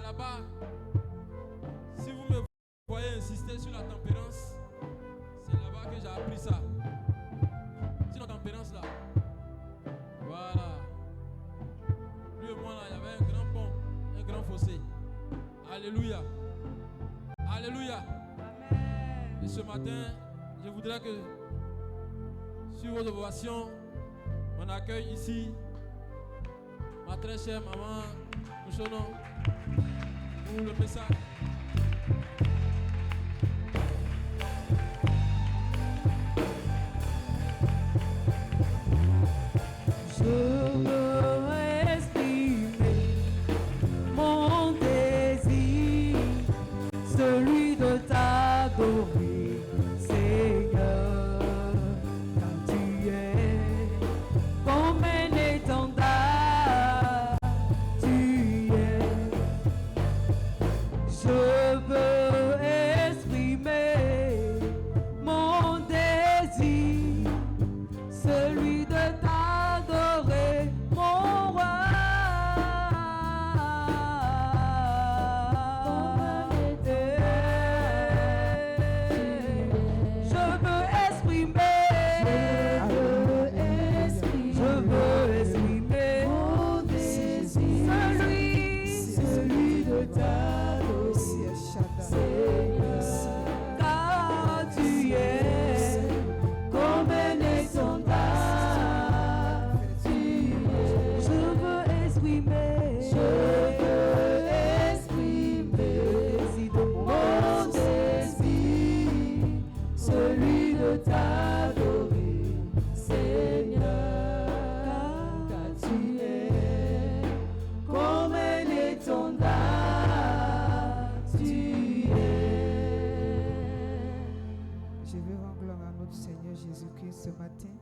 là-bas, si vous me voyez insister sur la tempérance, c'est là-bas que j'ai appris ça. Sur la tempérance là. Voilà. Lui et moi là, il y avait un grand pont, un grand fossé. Alléluia. Alléluia. Amen. Et ce matin, je voudrais que sur vos ovations, on accueille ici ma très chère maman Mouchono pour le message. Je veux exprimer mon désir, celui de t'adorer, Seigneur, car tu es comme un étendard, tu es. Je veux exprimer mon désir, celui de t'adorer, mon roi. Je veux exprimer mon désir, celui de t'adorer, Seigneur, car tu es comme un étendard, tu es. Je veux exprimer mon désir, celui de t'adorer, Seigneur, car tu es comme un étendard, tu es. Je veux rendre gloire à notre Seigneur Jésus-Christ ce matin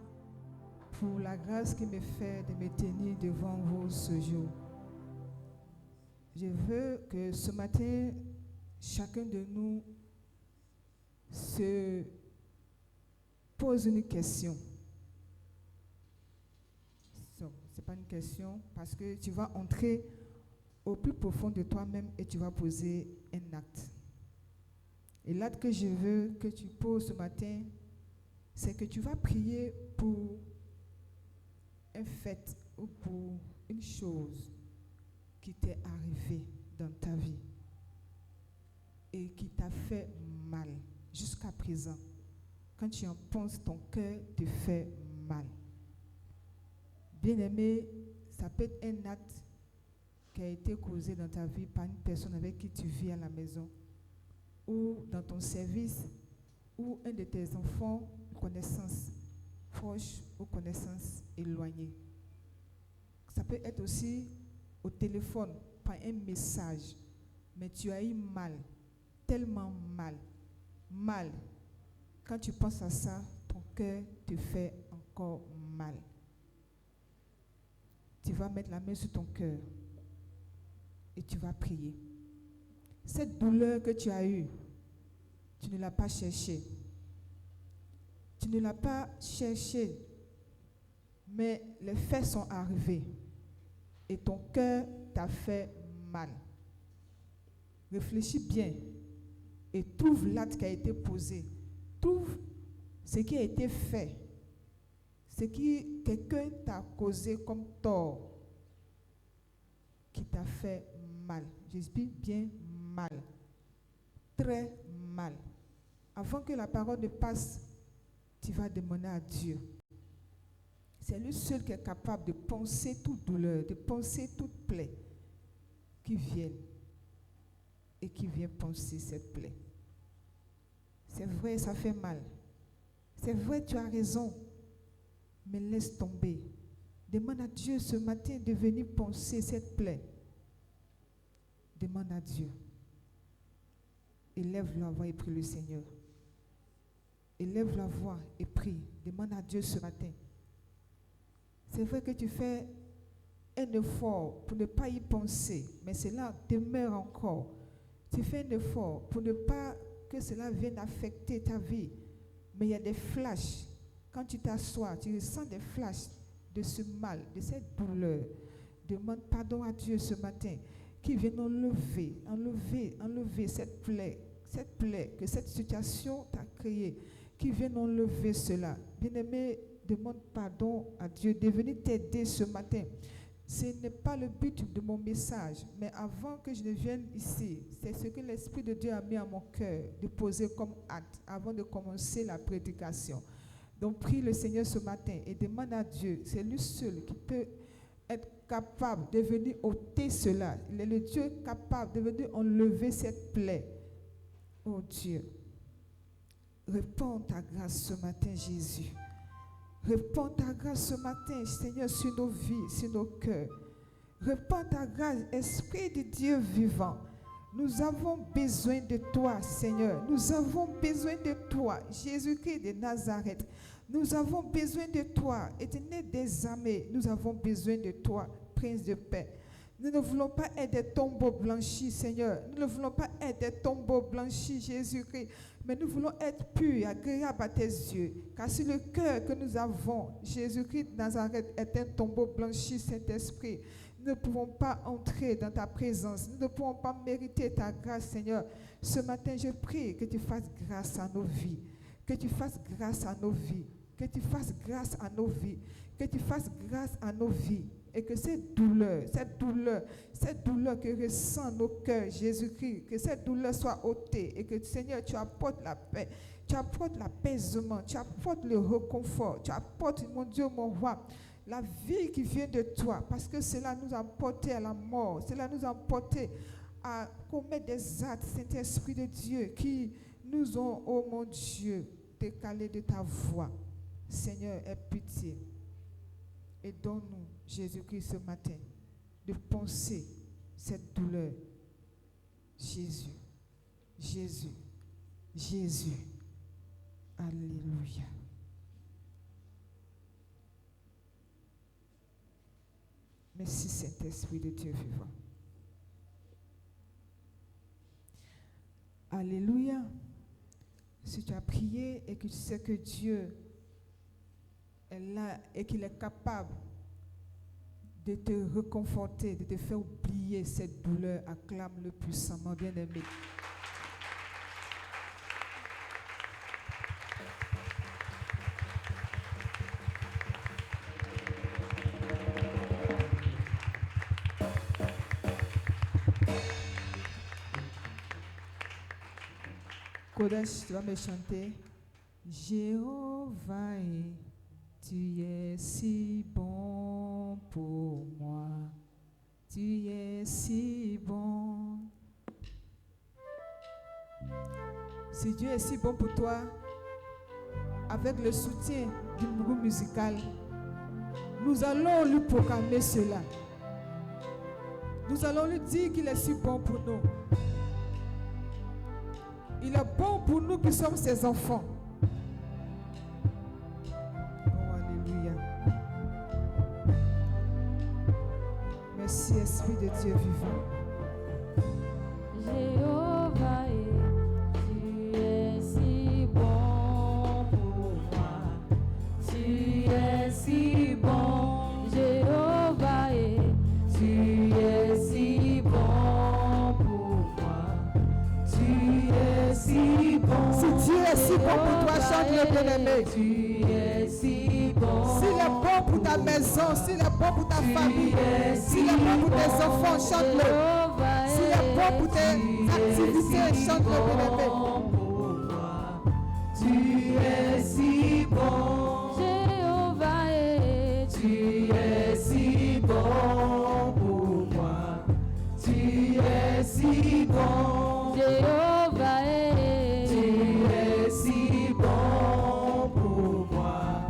pour la grâce qu'il me fait de me tenir devant vous ce jour. Je veux que ce matin, chacun de nous se pose une question. Ce n'est pas une question parce que tu vas entrer au plus profond de toi-même et tu vas poser un acte. Et l'acte que je veux que tu poses ce matin, c'est que tu vas prier pour un fait ou pour une chose qui t'est arrivée dans ta vie et qui t'a fait mal jusqu'à présent. Quand tu en penses, ton cœur te fait mal. Bien-aimé, ça peut être un acte qui a été causé dans ta vie par une personne avec qui tu vis à la maison ou dans ton service ou un de tes enfants, connaissances proches ou connaissances éloignées. Ça peut être aussi au téléphone, par un message, mais tu as eu mal, tellement mal. Quand tu penses à ça, ton cœur te fait encore mal. Tu vas mettre la main sur ton cœur et tu vas prier. Cette douleur que tu as eue, tu ne l'as pas cherchée. Tu ne l'as pas cherchée, mais les faits sont arrivés et ton cœur t'a fait mal. Réfléchis bien et trouve l'acte qui a été posé. Trouve ce qui a été fait, ce qui quelqu'un t'a causé comme tort, qui t'a fait mal. J'explique bien mal, très mal. Avant que la parole ne passe, tu vas demander à Dieu. C'est lui seul qui est capable de penser toute douleur, de penser toute plaie qui vienne et qui vient penser cette plaie. C'est vrai, ça fait mal. C'est vrai, tu as raison, mais laisse tomber. Demande à Dieu ce matin de venir penser cette plaie. Demande à Dieu. Élève la voix et prie le Seigneur. Élève la voix et prie. Demande à Dieu ce matin. C'est vrai que tu fais un effort pour ne pas y penser, mais cela demeure encore. Tu fais un effort pour ne pas que cela vienne affecter ta vie, mais il y a des flashs. Quand tu t'assois, tu ressens des flashs de ce mal, de cette douleur. Demande pardon à Dieu ce matin, qui viennent enlever cette plaie, que cette situation t'a créée, qui viennent enlever cela. Bien-aimé, demande pardon à Dieu de venir t'aider ce matin. Ce n'est pas le but de mon message, mais avant que je ne vienne ici, c'est ce que l'Esprit de Dieu a mis à mon cœur de poser comme acte avant de commencer la prédication. Donc prie le Seigneur ce matin et demande à Dieu, c'est lui seul qui peut être capable de venir ôter cela. Il est le Dieu capable de venir enlever cette plaie. Oh Dieu, répands ta grâce ce matin, Jésus. Répands ta grâce ce matin, Seigneur, sur nos vies, sur nos cœurs. Répands ta grâce, Esprit de Dieu vivant. Nous avons besoin de toi, Seigneur. Nous avons besoin de toi, Jésus-Christ de Nazareth. Nous avons besoin de toi, Éternel des armées. Nous avons besoin de toi, Prince de paix. Nous ne voulons pas être des tombeaux blanchis, Seigneur. Nous ne voulons pas être des tombeaux blanchis, Jésus-Christ. Mais nous voulons être purs, agréables à tes yeux. Car si le cœur que nous avons, Jésus-Christ de Nazareth, est un tombeau blanchi, Saint-Esprit, nous ne pouvons pas entrer dans ta présence. Nous ne pouvons pas mériter ta grâce, Seigneur. Ce matin, je prie que tu fasses grâce à nos vies. Que tu fasses grâce à nos vies. Que tu fasses grâce à nos vies. Que tu fasses grâce à nos vies. Et que cette douleur que ressentent nos cœurs, Jésus-Christ, que cette douleur soit ôtée et que, Seigneur, tu apportes la paix, tu apportes l'apaisement, tu apportes le réconfort, tu apportes, mon Dieu, mon roi, la vie qui vient de toi, parce que cela nous a porté à la mort, cela nous a porté à commettre des actes, Saint-Esprit de Dieu, qui nous ont, oh mon Dieu, décalés de ta voix. Seigneur, aie pitié et donne-nous, Jésus-Christ, ce matin, de penser cette douleur. Jésus, Jésus, Jésus. Alléluia. Merci, Saint-Esprit de Dieu vivant. Alléluia. Si tu as prié et que tu sais que Dieu est là et qu'il est capable de te réconforter, de te faire oublier cette douleur, acclame-le puissamment, bien-aimé. Kodesh, tu vas me chanter. Jéhovah, tu es si bon pour moi. Tu es si bon. Si Dieu est si bon pour toi, avec le soutien du groupe musical, nous allons lui proclamer cela. Nous allons lui dire qu'il est si bon pour nous. Il est bon pour nous qui sommes ses enfants. Oh, alléluia. Merci, Esprit de Dieu vivant. Jéhovah, tu es si bon pour moi. Tu es si bon, Jéhovah, tu es si bon pour moi. Tu es si bon. Si Dieu est si bon pour toi, chante-le, bien-aimé. Tu es si bon. S'il est bon pour ta maison, s'il est bon pour ta famille, s'il est bon pour tes enfants, chante-le. S'il est bon pour tes activités, chante-le, bien-aimé. Tu es si bon, Jéhovah, tu es si bon pour moi. Tu es si bon, Jéhovah, tu es si bon pour moi.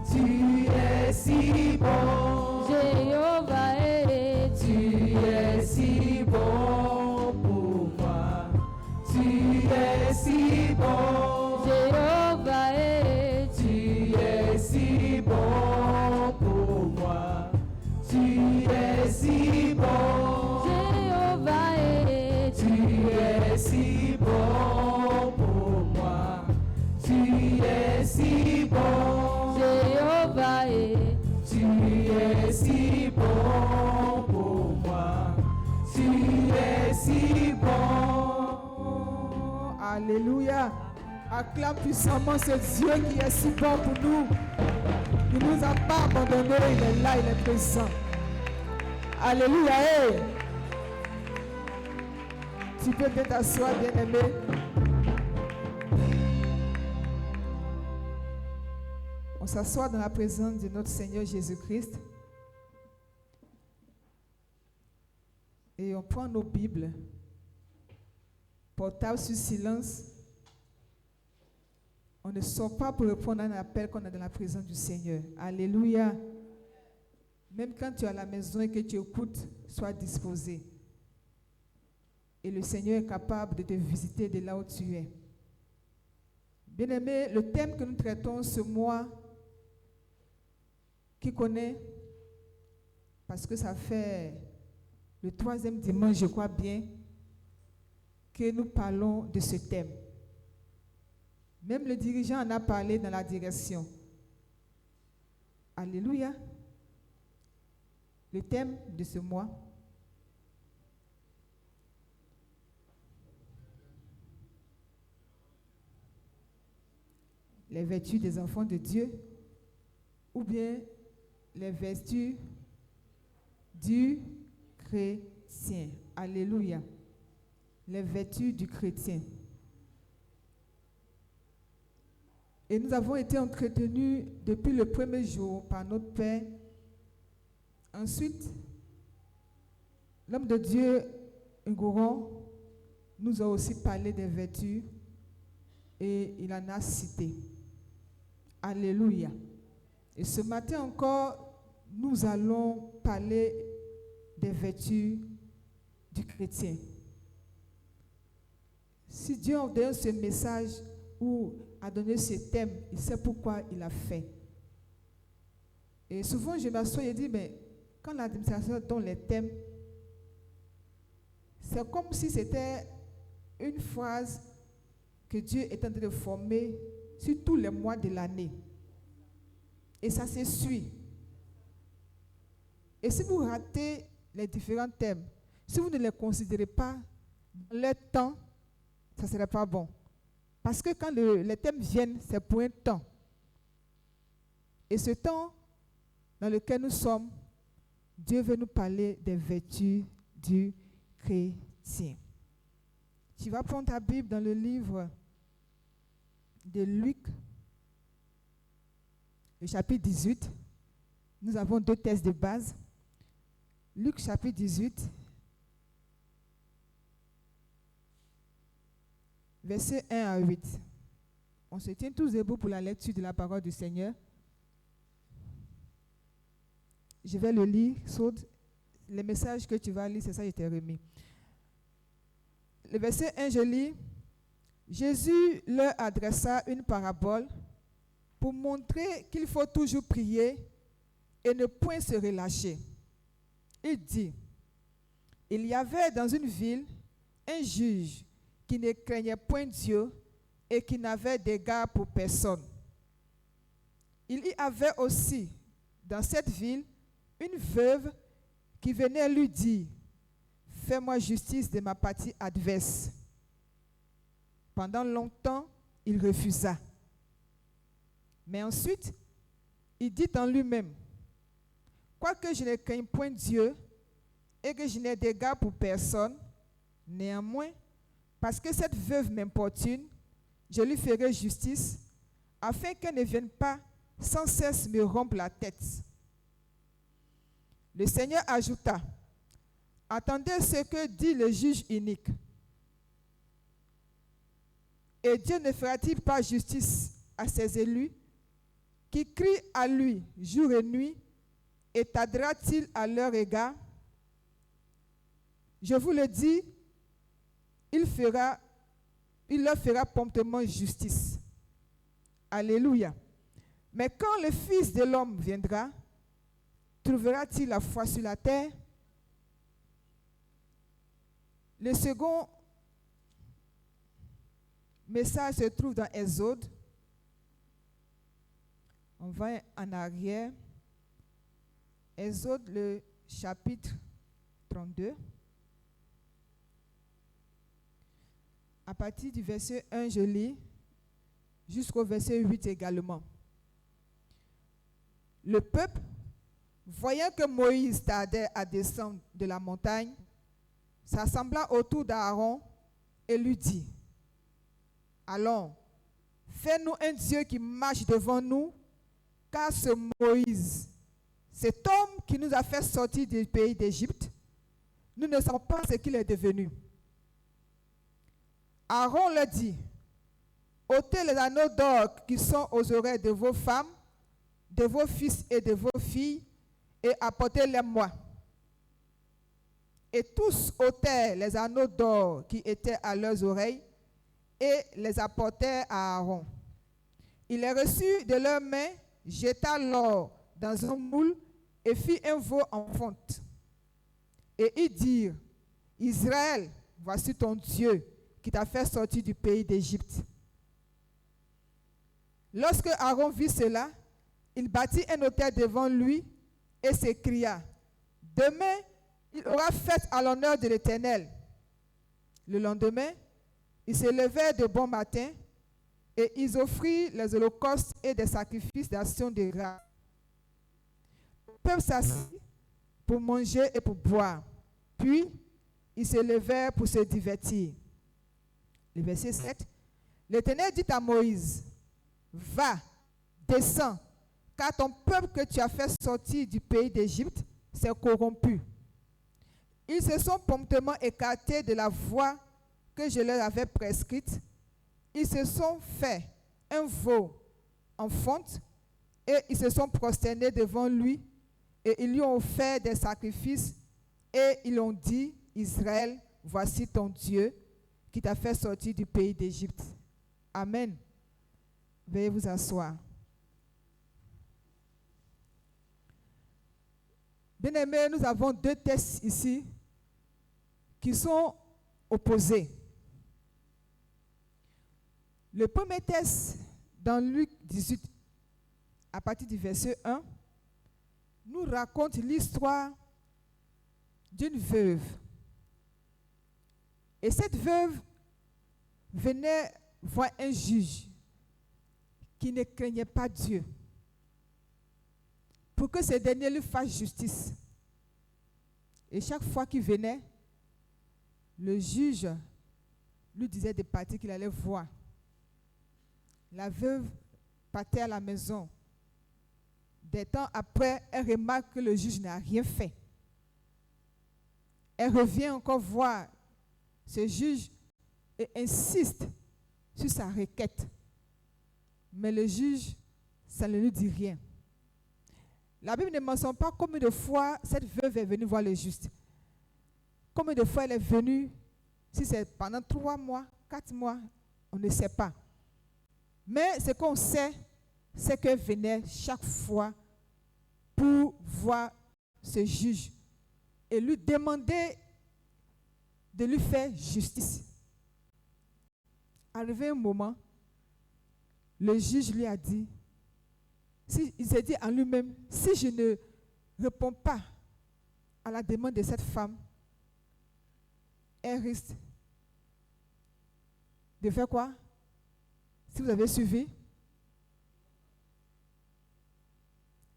Tu es si bon, Jéhovah, tu es si bon pour moi. Tu es si bon, Jéhovah, tu es si bon pour moi. Tu es si bon, Jéhovah, tu es si Alléluia. Acclame puissamment ce Dieu qui est si bon pour nous. Il ne nous a pas abandonnés, il est là, il est présent. Alléluia. Hey. Tu peux bien t'asseoir, bien-aimé. On s'assoit dans la présence de notre Seigneur Jésus-Christ. Et on prend nos Bibles, portables sur silence. On ne sort pas pour répondre à un appel qu'on a dans la présence du Seigneur. Alléluia. Même quand tu es à la maison et que tu écoutes, sois disposé. Et le Seigneur est capable de te visiter de là où tu es. Bien-aimé, le thème que nous traitons ce mois, qui connaît, parce que ça fait le 3e dimanche, je crois bien, que nous parlons de ce thème. Même le dirigeant en a parlé dans la direction. Alléluia. Le thème de ce mois. Les vertus des enfants de Dieu, ou bien les vertus du chrétien. Alléluia. Les vertus du chrétien. Et nous avons été entretenus depuis le premier jour par notre Père. Ensuite, l'homme de Dieu, Ngouron, nous a aussi parlé des vertus et il en a cité. Alléluia. Et ce matin encore, nous allons parler des vertus du chrétien. Si Dieu a donné ce message ou a donné ce thème, il sait pourquoi il a fait. Et souvent, je m'assois et dis, mais quand l'administration donne les thèmes, c'est comme si c'était une phrase que Dieu est en train de former sur tous les mois de l'année. Et ça se suit. Et si vous ratez les différents thèmes, si vous ne les considérez pas dans leur temps, ça ne serait pas bon. Parce que quand les thèmes viennent, c'est pour un temps. Et ce temps dans lequel nous sommes, Dieu veut nous parler des vertus du chrétien. Tu vas prendre ta Bible dans le livre de Luc, le chapitre 18. Nous avons 2 textes de base. Luc chapitre 18, versets 1 à 8. On se tient tous debout pour la lecture de la parole du Seigneur. Je vais le lire, saute. Les messages que tu vas lire, c'est ça que je t'ai remis. Le verset 1, je lis. Jésus leur adressa une parabole pour montrer qu'il faut toujours prier et ne point se relâcher. Il dit, il y avait dans une ville un juge qui ne craignait point Dieu et qui n'avait d'égard pour personne. Il y avait aussi dans cette ville une veuve qui venait lui dire, fais-moi justice de ma partie adverse. Pendant longtemps, il refusa. Mais ensuite, il dit en lui-même, quoique je ne craigne point Dieu et que je n'ai d'égard pour personne, néanmoins, parce que cette veuve m'importune, je lui ferai justice, afin qu'elle ne vienne pas sans cesse me rompre la tête. Le Seigneur ajouta, attendez ce que dit le juge inique. Et Dieu ne fera-t-il pas justice à ses élus qui crient à lui jour et nuit, et tardera-t-il à leur égard? Je vous le dis, il leur fera promptement justice. Alléluia. Mais quand le Fils de l'homme viendra, trouvera-t-il la foi sur la terre? Le second message se trouve dans Exode. On va en arrière. Exode, le chapitre 32. À partir du verset 1, je lis jusqu'au verset 8 également. Le peuple, voyant que Moïse tardait à descendre de la montagne, s'assembla autour d'Aaron et lui dit: Allons, fais-nous un Dieu qui marche devant nous, car ce Moïse, cet homme qui nous a fait sortir du pays d'Égypte, nous ne savons pas ce qu'il est devenu. Aaron leur dit: ôtez les anneaux d'or qui sont aux oreilles de vos femmes, de vos fils et de vos filles, et apportez-les-moi. Et tous ôtèrent les anneaux d'or qui étaient à leurs oreilles et les apportèrent à Aaron. Il les reçut de leurs mains, jeta l'or dans un moule et fit un veau en fonte. Et ils dirent: Israël, voici ton Dieu qui t'a fait sortir du pays d'Égypte. Lorsque Aaron vit cela, il bâtit un autel devant lui et s'écria: Demain, il aura fête à l'honneur de l'Éternel. Le lendemain, ils se levèrent de bon matin et ils offrirent les holocaustes et des sacrifices d'action de grâce. Le peuple s'assit pour manger et pour boire. Puis, ils se levèrent pour se divertir. Le verset 7. L'Éternel dit à Moïse: Va, descends, car ton peuple que tu as fait sortir du pays d'Égypte s'est corrompu. Ils se sont promptement écartés de la voie que je leur avais prescrite. Ils se sont fait un veau en fonte et ils se sont prosternés devant lui et ils lui ont offert des sacrifices et ils ont dit: Israël, voici ton Dieu qui t'a fait sortir du pays d'Égypte. Amen. Veuillez vous asseoir. Bien-aimés, nous avons deux textes ici qui sont opposés. Le premier texte, dans Luc 18, à partir du verset 1, nous raconte l'histoire d'une veuve. Et cette veuve venait voir un juge qui ne craignait pas Dieu, pour que ce dernier lui fasse justice. Et chaque fois qu'il venait, le juge lui disait de partir, qu'il allait voir. La veuve partait à la maison. Des temps après, elle remarque que le juge n'a rien fait. Elle revient encore voir ce juge et insiste sur sa requête. Mais le juge, ça ne lui dit rien. La Bible ne mentionne pas combien de fois cette veuve est venue voir le juste. Combien de fois elle est venue, si c'est pendant 3 mois, 4 mois, on ne sait pas. Mais ce qu'on sait, c'est qu'elle venait chaque fois pour voir ce juge et lui demander de lui faire justice. Arrivé un moment, le juge lui a dit, il s'est dit en lui-même: si je ne réponds pas à la demande de cette femme, elle risque de faire quoi? Si vous avez suivi,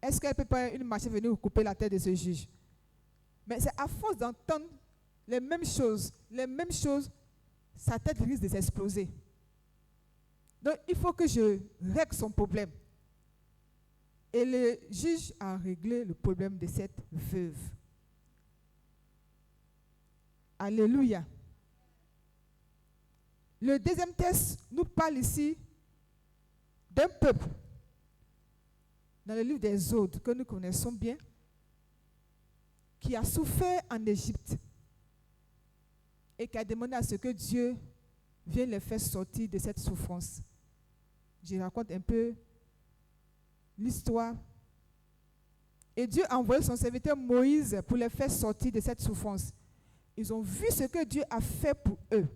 est-ce qu'elle peut pas une machine venir couper la tête de ce juge? Mais c'est à force d'entendre les mêmes choses, sa tête risque de s'exploser. Donc il faut que je règle son problème. Et le juge a réglé le problème de cette veuve. Alléluia. Le deuxième texte nous parle ici d'un peuple, dans le livre des Exode que nous connaissons bien, qui a souffert en Égypte et qui a demandé à ce que Dieu vienne les faire sortir de cette souffrance. Je raconte un peu l'histoire. Et Dieu a envoyé son serviteur Moïse pour les faire sortir de cette souffrance. Ils ont vu ce que Dieu a fait pour eux.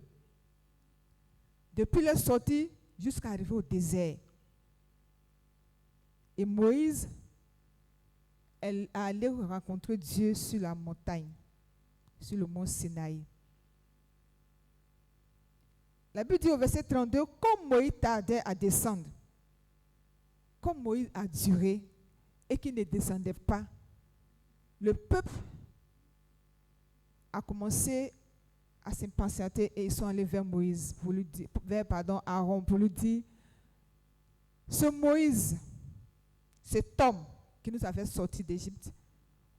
Depuis leur sortie jusqu'à arriver au désert. Et Moïse, elle est allé rencontrer Dieu sur la montagne, sur le mont Sinaï. La Bible dit au verset 32, comme Moïse tardait à descendre, comme Moïse a duré et qu'il ne descendait pas, le peuple a commencé à s'impatienter et ils sont allés vers Moïse, pour lui dire, Aaron, pour lui dire, ce Moïse, cet homme qui nous avait sortis d'Égypte,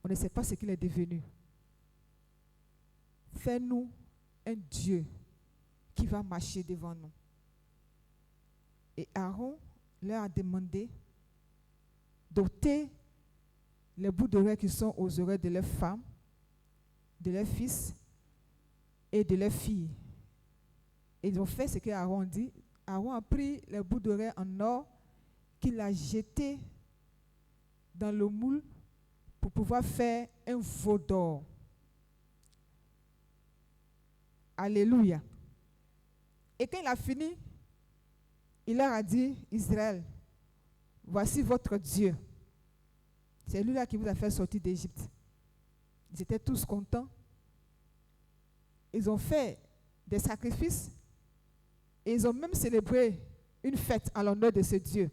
on ne sait pas ce qu'il est devenu. Fais-nous un Dieu qui va marcher devant nous. Et Aaron leur a demandé d'ôter les bouts d'oreilles qui sont aux oreilles de leurs femmes, de leurs fils et de leurs filles. Et ils ont fait ce que Aaron dit. Aaron a pris les bouts d'oreilles en or qu'il a jeté dans le moule pour pouvoir faire un veau d'or. Alléluia. Et quand il a fini, il leur a dit, Israël, voici votre Dieu. C'est lui-là qui vous a fait sortir d'Égypte. Ils étaient tous contents. Ils ont fait des sacrifices et ils ont même célébré une fête en l'honneur de ce Dieu.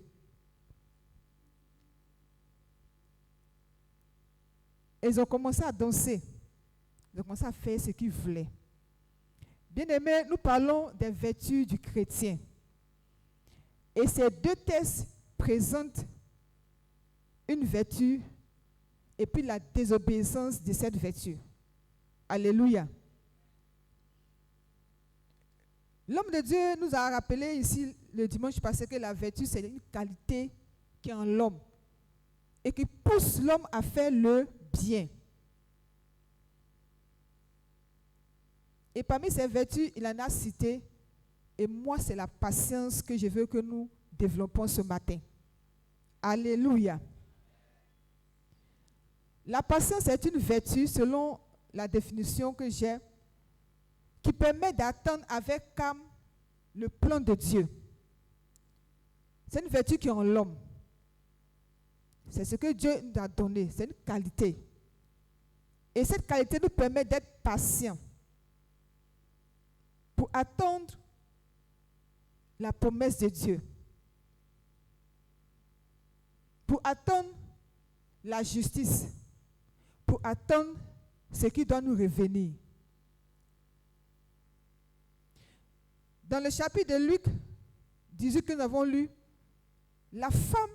Et ils ont commencé à danser. Ils ont commencé à faire ce qu'ils voulaient. Bien-aimés, nous parlons des vertus du chrétien. Et ces deux textes présentent une vertu et puis la désobéissance de cette vertu. Alléluia. L'homme de Dieu nous a rappelé ici le dimanche passé que la vertu, c'est une qualité qui est en l'homme et qui pousse l'homme à faire le bien. Et parmi ces vertus, il en a cité, et moi, c'est la patience que je veux que nous développons ce matin. Alléluia. La patience est une vertu, selon la définition que j'ai, qui permet d'attendre avec calme le plan de Dieu. C'est une vertu qui est en l'homme. C'est ce que Dieu nous a donné, c'est une qualité. Et cette qualité nous permet d'être patients pour attendre la promesse de Dieu, pour attendre la justice, pour attendre ce qui doit nous revenir. Dans le chapitre de Luc 18 que nous avons lu, la femme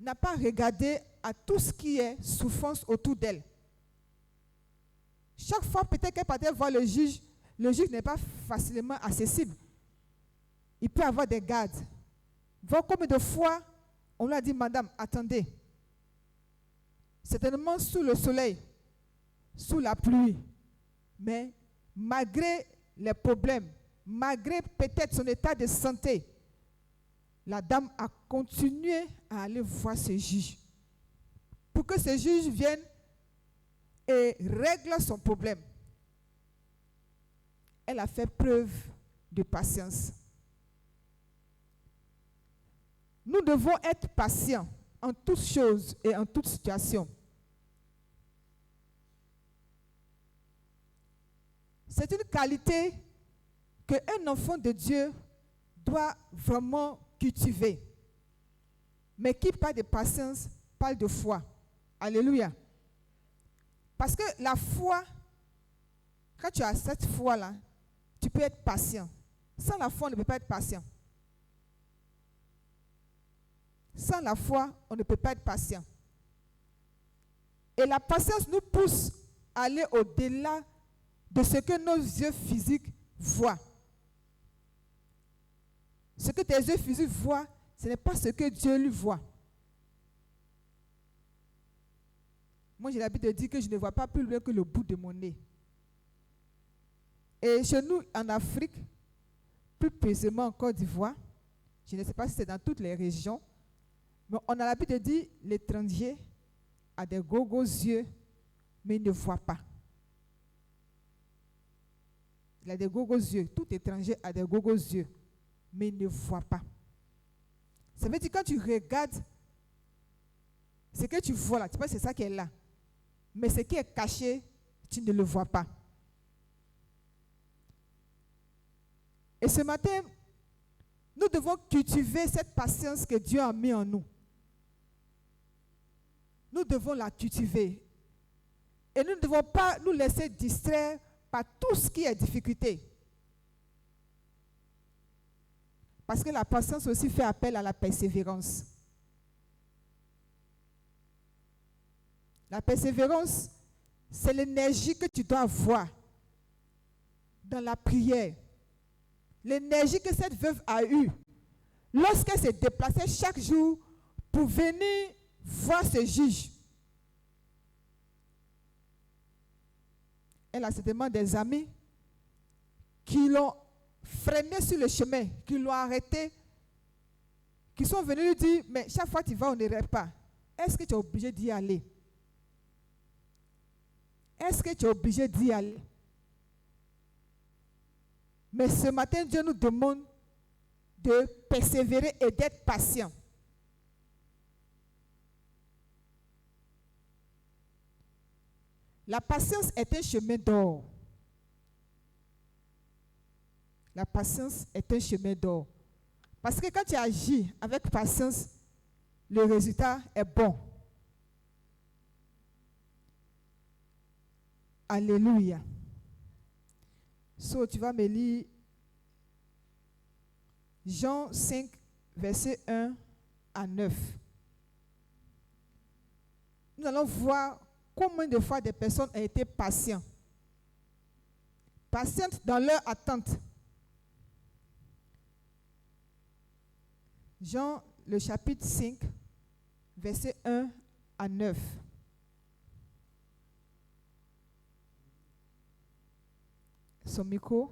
n'a pas regardé à tout ce qui est souffrance autour d'elle. Chaque fois, peut-être qu'elle partait voir le juge n'est pas facilement accessible. Il peut avoir des gardes. Voir combien de fois on lui a dit, madame, attendez. Certainement sous le soleil, sous la pluie. Mais malgré les problèmes, malgré peut-être son état de santé, la dame a continué à aller voir ce juge. Pour que ce juge vienne et règle son problème. Elle a fait preuve de patience. Nous devons être patients en toutes choses et en toutes situations. C'est une qualité qu'un enfant de Dieu doit vraiment cultiver. Mais qui parle de patience, parle de foi. Alléluia. Parce que la foi, quand tu as cette foi-là, tu peux être patient. Sans la foi, on ne peut pas être patient. Sans la foi, on ne peut pas être patient. Et la patience nous pousse à aller au-delà de ce que nos yeux physiques voient. Ce que tes yeux physiques voient, ce n'est pas ce que Dieu lui voit. Moi, j'ai l'habitude de dire que je ne vois pas plus loin que le bout de mon nez. Et chez nous, en Afrique, plus précisément en Côte d'Ivoire, je ne sais pas si c'est dans toutes les régions, mais on a l'habitude de dire l'étranger a des gros yeux, mais il ne voit pas. Il a des gros yeux. Tout étranger a des gros yeux, mais il ne voit pas. Ça veut dire que quand tu regardes, ce que tu vois là, tu penses que c'est ça qui est là. Mais ce qui est caché, tu ne le vois pas. Et ce matin, nous devons cultiver cette patience que Dieu a mis en nous. Nous devons la cultiver. Et nous ne devons pas nous laisser distraire par tout ce qui est difficulté. Parce que la patience aussi fait appel à la persévérance. La persévérance, c'est l'énergie que tu dois avoir dans la prière. L'énergie que cette veuve a eue lorsqu'elle s'est déplacée chaque jour pour venir voir ce juge. Elle a certainement des amis qui l'ont freiné sur le chemin, qui l'ont arrêté, qui sont venus lui dire, mais chaque fois que tu vas, on n'irait pas. Est-ce que tu es obligé d'y aller? Est-ce que tu es obligé d'y aller? Mais ce matin, Dieu nous demande de persévérer et d'être patient. La patience est un chemin d'or. La patience est un chemin d'or. Parce que quand tu agis avec patience, le résultat est bon. Alléluia. So, tu vas me lire Jean 5, verset 1 à 9. Nous allons voir combien de fois des personnes ont été patientes. Patientes dans leur attente. Jean, le chapitre 5, verset 1 à 9. Son micro.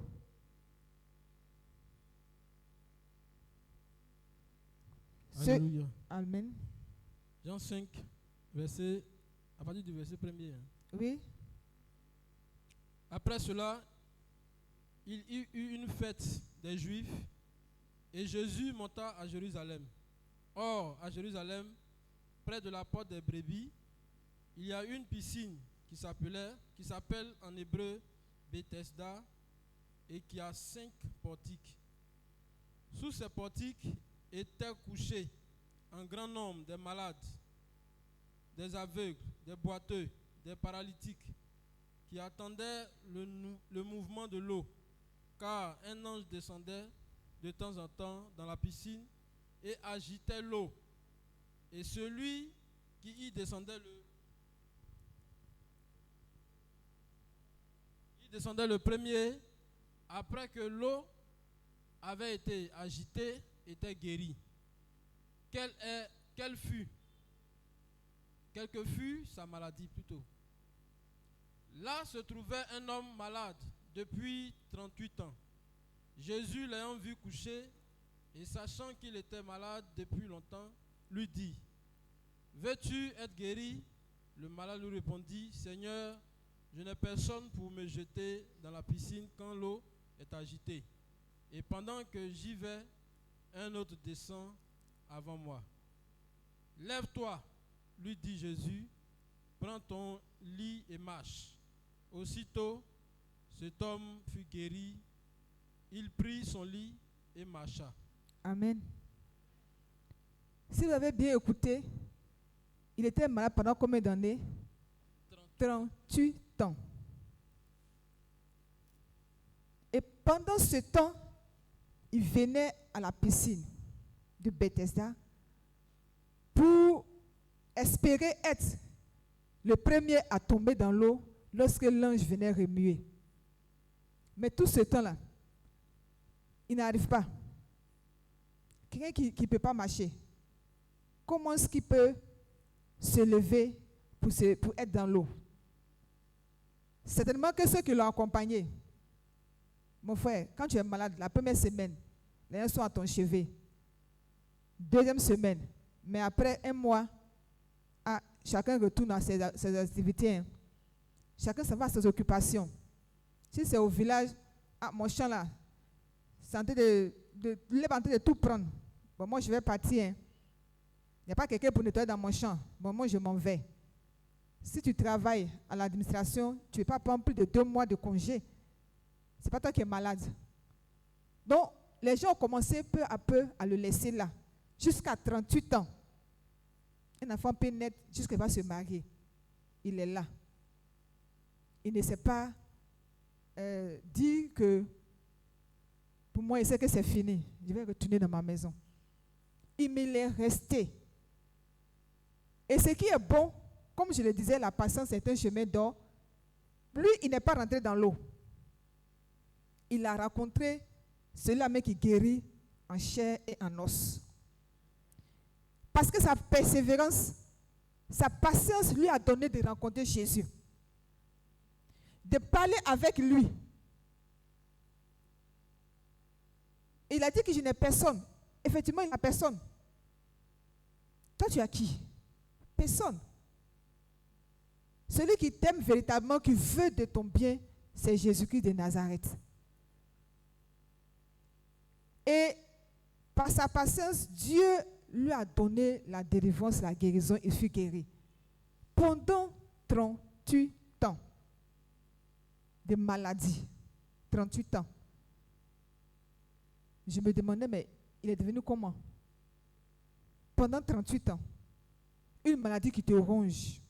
Alléluia. Amen. Jean 5, à partir du verset 1er. Oui. Après cela, il y eut une fête des Juifs et Jésus monta à Jérusalem. Or, à Jérusalem, près de la porte des brebis, il y a une piscine qui s'appelle en hébreu Bethesda et qui a 5 portiques. Sous ces portiques étaient couchés un grand nombre de malades, des aveugles, des boiteux, des paralytiques, qui attendaient le mouvement de l'eau, car un ange descendait de temps en temps dans la piscine et agitait l'eau. Et celui qui y descendait le premier, après que l'eau avait été agitée, était guéri. Quelle que fût sa maladie plutôt. Là se trouvait un homme malade depuis 38 ans. Jésus, l'ayant vu coucher et sachant qu'il était malade depuis longtemps, lui dit, « Veux-tu être guéri ?» Le malade lui répondit, « Seigneur, je n'ai personne pour me jeter dans la piscine quand l'eau est agitée. Et pendant que j'y vais, un autre descend avant moi. Lève-toi, lui dit Jésus, prends ton lit et marche. Aussitôt, cet homme fut guéri. Il prit son lit et marcha. » Amen. Si vous avez bien écouté, il était malade pendant combien d'années? 38 ans. Et pendant ce temps, il venait à la piscine de Bethesda pour espérer être le premier à tomber dans l'eau lorsque l'ange venait remuer. Mais tout ce temps-là, il n'arrive pas. Quelqu'un qui ne peut pas marcher, comment est-ce qu'il peut se lever pour être dans l'eau? Certainement que ceux qui l'ont accompagné, mon frère, quand tu es malade, la première semaine, les gens sont à ton chevet. Deuxième semaine, mais après un mois, chacun retourne à ses activités. Hein. Chacun s'en va à ses occupations. Si c'est au village, mon champ là, c'est en train de tout prendre. Bon, moi je vais partir. Hein. Il n'y a pas quelqu'un pour nettoyer dans mon champ. Bon, moi je m'en vais. Si tu travailles à l'administration, tu ne peux pas prendre plus de 2 mois de congé. Ce n'est pas toi qui es malade. Donc, les gens ont commencé peu à peu à le laisser là, jusqu'à 38 ans. Un enfant peut naître jusqu'à ce qu'il va se marier. Il est là. Il ne sait pas dire que, pour moi, il sait que c'est fini. Je vais retourner dans ma maison. Il est resté. Et ce qui est bon, comme je le disais, la patience est un chemin d'or. Lui, il n'est pas rentré dans l'eau. Il a rencontré celui-là qui guérit en chair et en os. Parce que sa persévérance, sa patience lui a donné de rencontrer Jésus. De parler avec lui. Il a dit que je n'ai personne. Effectivement, il n'a personne. Toi, tu as qui? Personne. Celui qui t'aime véritablement, qui veut de ton bien, c'est Jésus-Christ de Nazareth. Et par sa patience, Dieu lui a donné la délivrance, la guérison, il fut guéri. Pendant 38 ans de maladie, 38 ans. Je me demandais, mais il est devenu comment? Pendant 38 ans. Une maladie qui te ronge.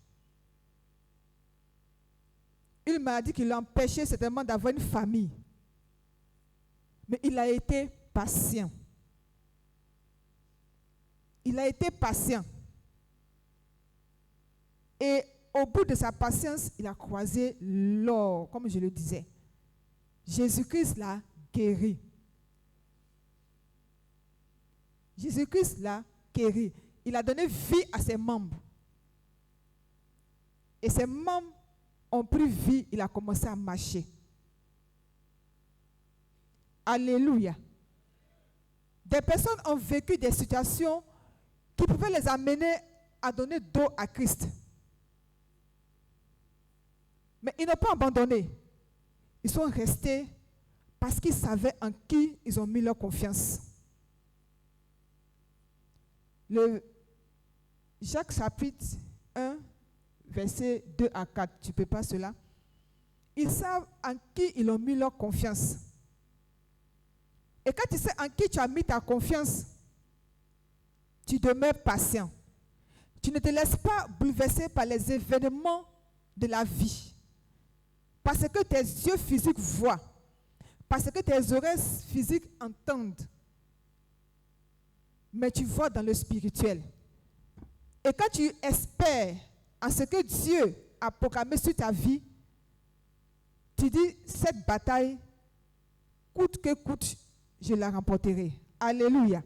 Une maladie qui l'empêchait certainement d'avoir une famille. Mais il a été patient. Il a été patient. Et au bout de sa patience, il a croisé l'or, comme je le disais. Jésus-Christ l'a guéri. Jésus-Christ l'a guéri. Il a donné vie à ses membres. Et ses membres ont pris vie, il a commencé à marcher. Alléluia. Des personnes ont vécu des situations qui pouvaient les amener à donner dos à Christ. Mais ils n'ont pas abandonné. Ils sont restés parce qu'ils savaient en qui ils ont mis leur confiance. Le Jacques chapitre 1, versets 2 à 4. Tu ne peux pas cela. Ils savent en qui ils ont mis leur confiance. Et quand tu sais en qui tu as mis ta confiance, tu demeures patient. Tu ne te laisses pas bouleverser par les événements de la vie. Parce que tes yeux physiques voient. Parce que tes oreilles physiques entendent. Mais tu vois dans le spirituel. Et quand tu espères en ce que Dieu a programmé sur ta vie, tu dis, cette bataille, coûte que coûte, je la remporterai. Alléluia.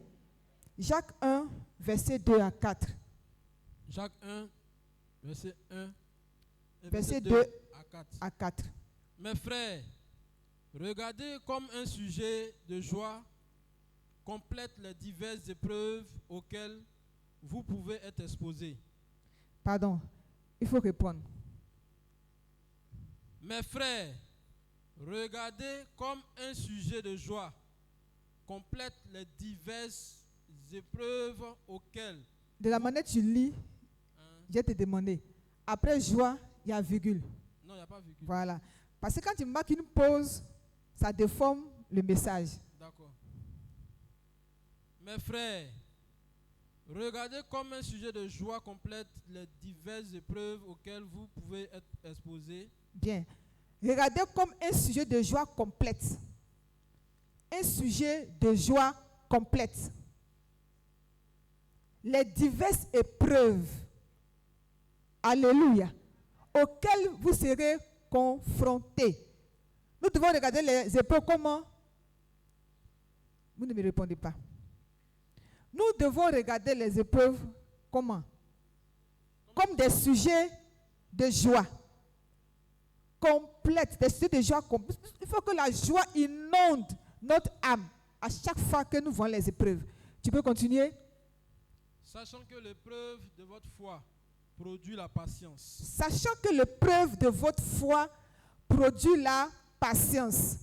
Jacques 1, verset 2 à 4. Jacques 1, verset 1. Verset 2 à 4. Mes frères, regardez comme un sujet de joie complète les diverses épreuves auxquelles vous pouvez être exposés. Pardon, il faut répondre. Mes frères, regardez comme un sujet de joie complète les diverses épreuves auxquelles... De la manière que tu lis, je vais te demander. Après joie, il y a virgule. Non, il n'y a pas virgule. Voilà. Parce que quand tu marques une pause, ça déforme le message. D'accord. Mes frères, regardez comme un sujet de joie complète les diverses épreuves auxquelles vous pouvez être exposés. Bien. Regardez comme un sujet de joie complète. Un sujet de joie complète. Les diverses épreuves, alléluia, auxquelles vous serez confrontés. Nous devons regarder les épreuves comment? Vous ne me répondez pas. Nous devons regarder les épreuves comment? Comme des sujets de joie complète, des sujets de joie complète. Il faut que la joie inonde notre âme à chaque fois que nous voyons les épreuves. Tu peux continuer? Sachant que l'épreuve de votre foi produit la patience. Sachant que l'épreuve de votre foi produit la patience.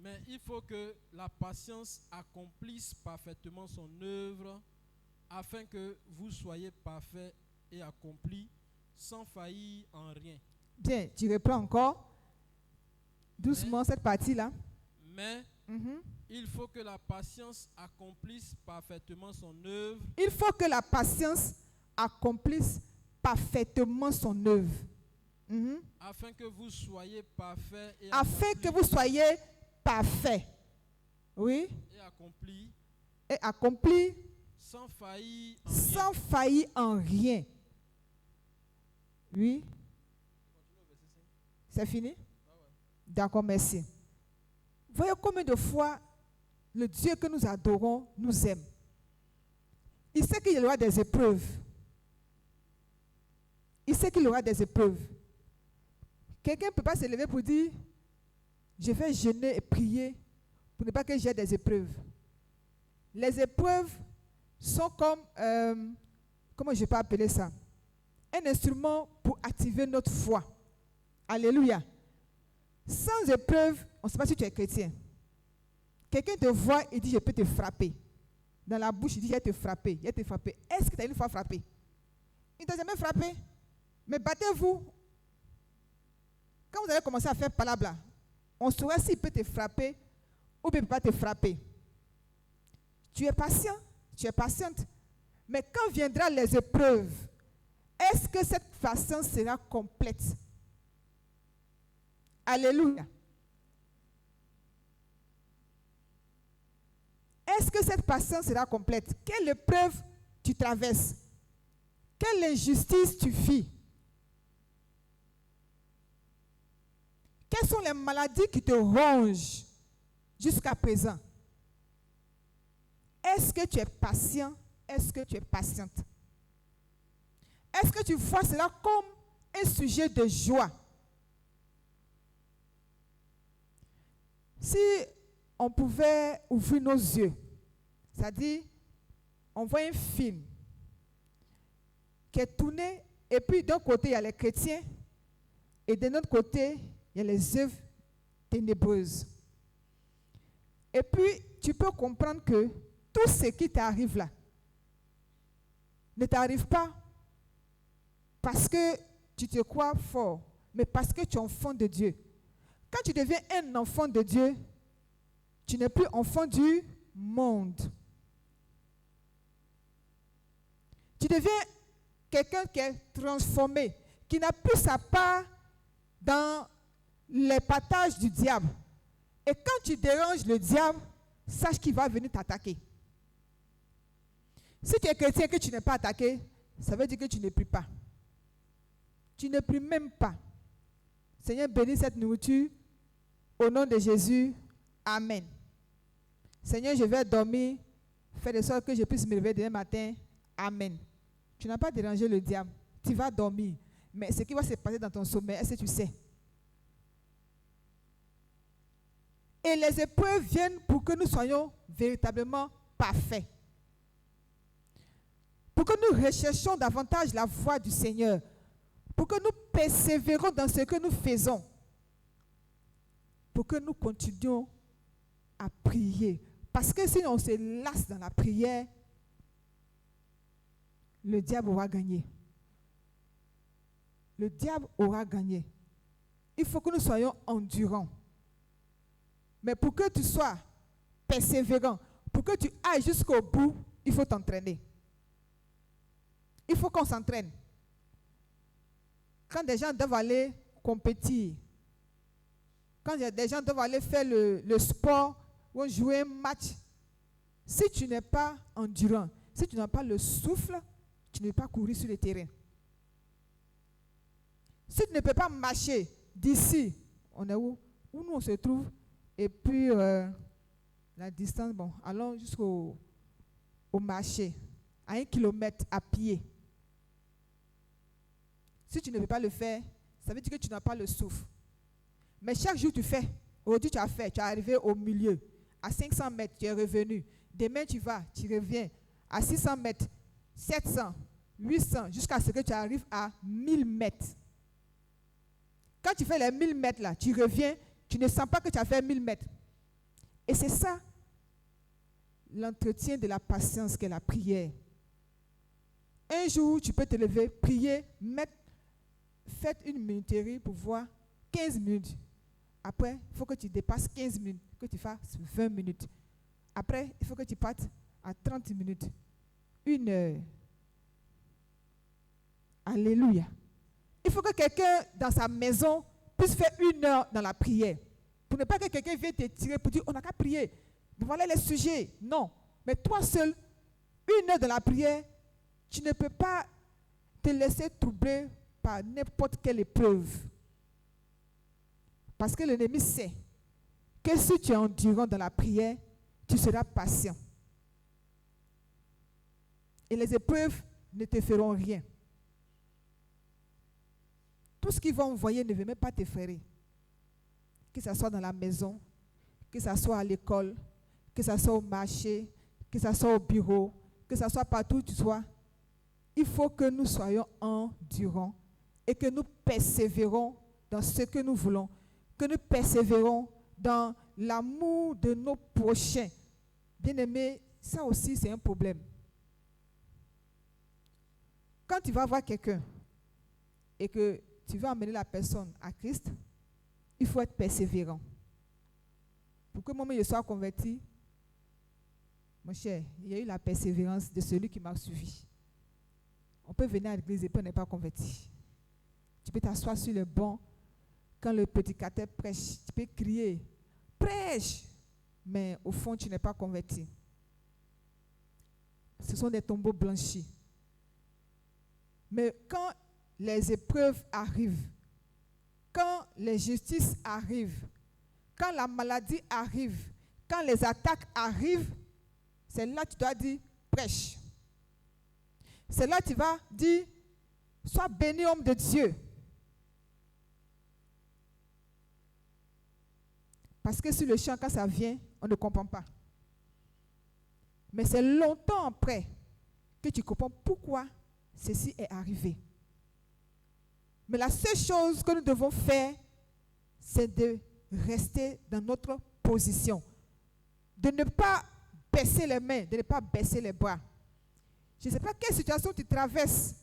Mais il faut que la patience accomplisse parfaitement son œuvre afin que vous soyez parfaits et accomplis sans faillir en rien. Bien, tu reprends encore doucement cette partie-là. Mais Mhm. il faut que la patience accomplisse parfaitement son œuvre, Il faut que la patience accomplisse parfaitement son œuvre. Mhm. afin que vous soyez parfaits et Afin que vous soyez parfaits. Oui. Et accomplis sans faillir en rien. sans faillir en rien. Oui. C'est fini? D'accord, merci. Voyez combien de fois le Dieu que nous adorons nous aime. Il sait qu'il y aura des épreuves. Il sait qu'il y aura des épreuves. Quelqu'un ne peut pas se lever pour dire, je vais jeûner et prier pour ne pas que j'ai des épreuves. Les épreuves sont comme, comment je peux appeler ça? Un instrument pour activer notre foi. Alléluia. Sans épreuve, on ne sait pas si tu es chrétien. Quelqu'un te voit et dit, je peux te frapper. Dans la bouche, il dit, je vais te frapper. Je vais te frapper. Est-ce que tu as une fois frappé? Il ne t'a jamais frappé. Mais battez-vous. Quand vous allez commencer à faire palabla, on saura s'il peut te frapper ou il ne peut pas te frapper. Tu es patient, tu es patiente. Mais quand viendront les épreuves, est-ce que cette patience sera complète? Alléluia. Est-ce que cette patience sera complète? Quelle épreuve tu traverses? Quelle injustice tu fuis? Quelles sont les maladies qui te rongent jusqu'à présent? Est-ce que tu es patient? Est-ce que tu es patiente? Est-ce que tu vois cela comme un sujet de joie? Si on pouvait ouvrir nos yeux, c'est-à-dire, on voit un film qui est tourné, et puis d'un côté, il y a les chrétiens, et de l'autre côté, il y a les œuvres ténébreuses. Et puis, tu peux comprendre que tout ce qui t'arrive là ne t'arrive pas parce que tu te crois fort, mais parce que tu es enfant de Dieu. Quand tu deviens un enfant de Dieu, tu n'es plus enfant du monde. Tu deviens quelqu'un qui est transformé, qui n'a plus sa part dans les partages du diable. Et quand tu déranges le diable, sache qu'il va venir t'attaquer. Si tu es chrétien et que tu n'es pas attaqué, ça veut dire que tu ne pries pas. Tu ne pries même pas. Seigneur, bénis cette nourriture. Au nom de Jésus, Amen. Seigneur, je vais dormir. Fais de sorte que je puisse me lever demain matin. Amen. Tu n'as pas dérangé le diable. Tu vas dormir. Mais ce qui va se passer dans ton sommeil, est-ce que tu sais? Et les épreuves viennent pour que nous soyons véritablement parfaits. Pour que nous recherchions davantage la voie du Seigneur. Pour que nous persévérons dans ce que nous faisons. Pour que nous continuions à prier. Parce que si on se lasse dans la prière, le diable aura gagné. Le diable aura gagné. Il faut que nous soyons endurants. Mais pour que tu sois persévérant, pour que tu ailles jusqu'au bout, il faut t'entraîner. Il faut qu'on s'entraîne. Quand des gens doivent aller compétir, quand des gens doivent aller faire le sport ou jouer un match, si tu n'es pas endurant, si tu n'as pas le souffle, tu ne peux pas courir sur le terrain. Si tu ne peux pas marcher d'ici, on est où nous on se trouve, et puis la distance, bon, allons jusqu'au marché, à 1 kilomètre à pied. Si tu ne peux pas le faire, ça veut dire que tu n'as pas le souffle. Mais chaque jour tu fais. Aujourd'hui tu as fait, tu es arrivé au milieu. À 500 mètres, tu es revenu. Demain tu vas, tu reviens. À 600 mètres, 700, 800, jusqu'à ce que tu arrives à 1000 mètres. Quand tu fais les 1000 mètres là, tu reviens, tu ne sens pas que tu as fait 1000 mètres. Et c'est ça, l'entretien de la patience qu'est la prière. Un jour, tu peux te lever, prier, faites une minuterie pour voir 15 minutes. Après, il faut que tu dépasses 15 minutes, que tu fasses 20 minutes. Après, il faut que tu partes à 30 minutes. 1 heure. Alléluia. Il faut que quelqu'un dans sa maison puisse faire 1 heure dans la prière. Pour ne pas que quelqu'un vienne te tirer pour dire, on n'a qu'à prier. Voilà les sujets. Non. Mais toi seul, 1 heure dans la prière, tu ne peux pas te laisser troubler par n'importe quelle épreuve. Parce que l'ennemi sait que si tu es endurant dans la prière, tu seras patient. Et les épreuves ne te feront rien. Tout ce qu'ils vont envoyer ne veut même pas t'effraier. Que ce soit dans la maison, que ce soit à l'école, que ce soit au marché, que ce soit au bureau, que ce soit partout où tu sois. Il faut que nous soyons endurants et que nous persévérons dans ce que nous voulons, que nous persévérons dans l'amour de nos prochains. Bien-aimés, ça aussi c'est un problème. Quand tu vas voir quelqu'un et que tu veux emmener la personne à Christ, il faut être persévérant. Pour que moi je sois converti, mon cher, il y a eu la persévérance de celui qui m'a suivi. On peut venir à l'église et puis on n'est pas converti. Tu peux t'asseoir sur le banc quand le prédicateur prêche. Tu peux crier, prêche, mais au fond tu n'es pas converti. Ce sont des tombeaux blanchis. Mais quand les épreuves arrivent, quand l'injustice arrive, quand la maladie arrive, quand les attaques arrivent, c'est là que tu dois dire prêche. C'est là que tu vas dire sois béni homme de Dieu. Parce que sur le champ, quand ça vient, on ne comprend pas. Mais c'est longtemps après que tu comprends pourquoi ceci est arrivé. Mais la seule chose que nous devons faire, c'est de rester dans notre position. De ne pas baisser les mains, de ne pas baisser les bras. Je ne sais pas quelle situation tu traverses,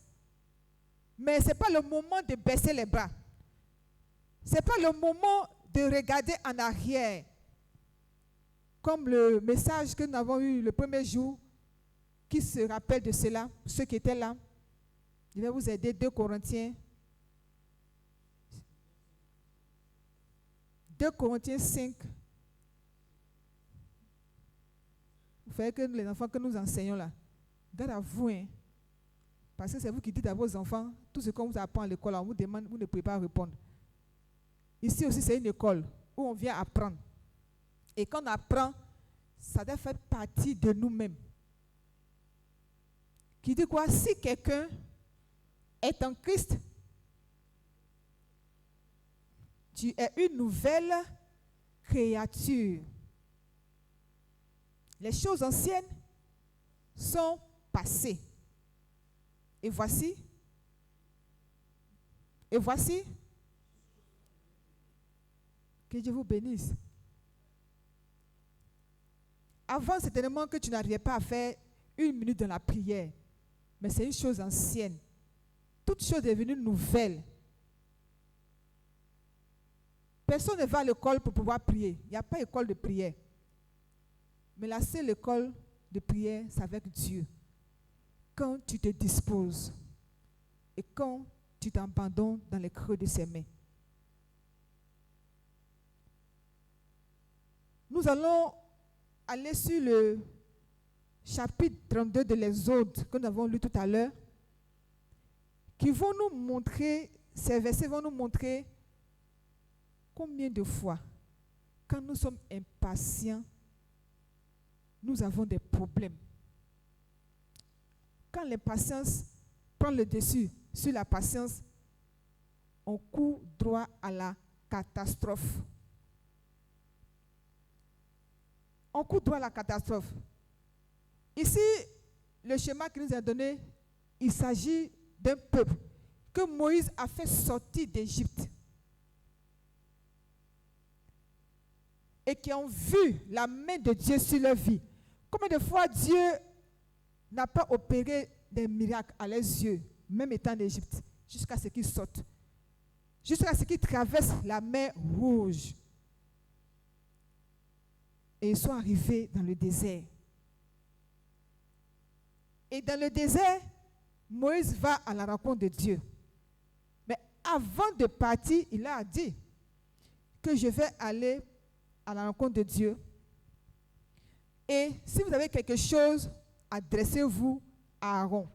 mais ce n'est pas le moment de baisser les bras. Ce n'est pas le moment de regarder en arrière. Comme le message que nous avons eu le premier jour, qui se rappelle de cela, ceux qui étaient là. Je vais vous aider, 2 Corinthiens 5. Vous faites que les enfants que nous enseignons là, garde à vous, hein, parce que c'est vous qui dites à vos enfants, tout ce qu'on vous apprend à l'école, on vous demande, vous ne pouvez pas répondre. Ici aussi, c'est une école où on vient apprendre. Et quand on apprend, ça doit faire partie de nous-mêmes. Qui dit quoi? Si quelqu'un est en Christ, tu es une nouvelle créature. Les choses anciennes sont passées. Et voici, que Dieu vous bénisse. Avant, certainement que tu n'arrivais pas à faire 1 minute dans la prière. Mais c'est une chose ancienne. Toute chose est devenue nouvelle. Personne ne va à l'école pour pouvoir prier. Il n'y a pas d'école de prière. Mais la seule école de prière, c'est avec Dieu. Quand tu te disposes et quand tu t'abandonnes dans les creux de ses mains. Nous allons aller sur le chapitre 32 de l'Exode que nous avons lu tout à l'heure, qui vont nous montrer, ces versets vont nous montrer combien de fois, quand nous sommes impatients, nous avons des problèmes. Quand l'impatience prend le dessus sur la patience, on court droit à la catastrophe. On court droit à la catastrophe. Ici, le schéma qui nous est donné, il s'agit d'un peuple que Moïse a fait sortir d'Égypte et qui ont vu la main de Dieu sur leur vie. Combien de fois Dieu n'a pas opéré des miracles à leurs yeux, même étant en Égypte, jusqu'à ce qu'ils sortent, jusqu'à ce qu'ils traversent la mer Rouge. Et ils sont arrivés dans le désert. Et dans le désert, Moïse va à la rencontre de Dieu. Mais avant de partir, il a dit que je vais aller à la rencontre de Dieu. Et si vous avez quelque chose, adressez-vous à Aaron.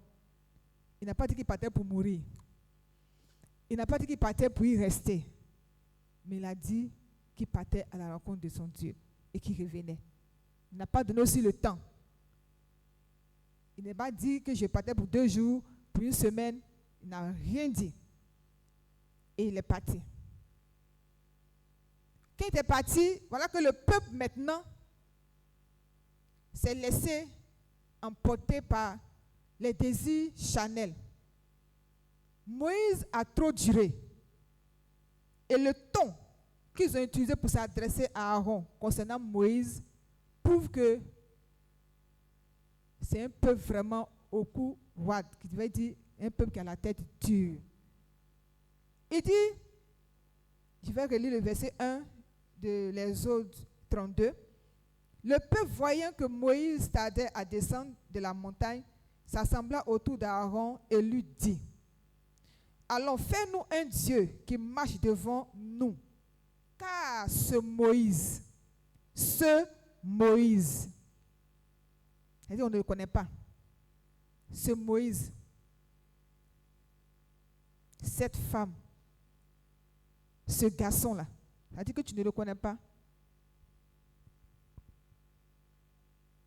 Il n'a pas dit qu'il partait pour mourir. Il n'a pas dit qu'il partait pour y rester. Mais il a dit qu'il partait à la rencontre de son Dieu et qu'il revenait. Il n'a pas donné aussi le temps. Il n'a pas dit que je partais pour 2 jours, pour 1 semaine. Il n'a rien dit. Et il est parti. Quand il est parti, voilà que le peuple maintenant s'est laissé emporter par les désirs charnels. Moïse a trop duré. Et le ton qu'ils ont utilisé pour s'adresser à Aaron concernant Moïse prouve que c'est un peuple vraiment au cou wad, qui veut dire un peuple qui a la tête dure. Il dit, je vais relire le verset 1 de l'Exode 32. Le peuple, voyant que Moïse tardait à descendre de la montagne, s'assembla autour d'Aaron et lui dit, allons, fais-nous un Dieu qui marche devant nous. Car ce Moïse, c'est-à-dire on ne le connaît pas. Ce Moïse, cette femme, ce garçon-là, c'est-à-dire que tu ne le connais pas.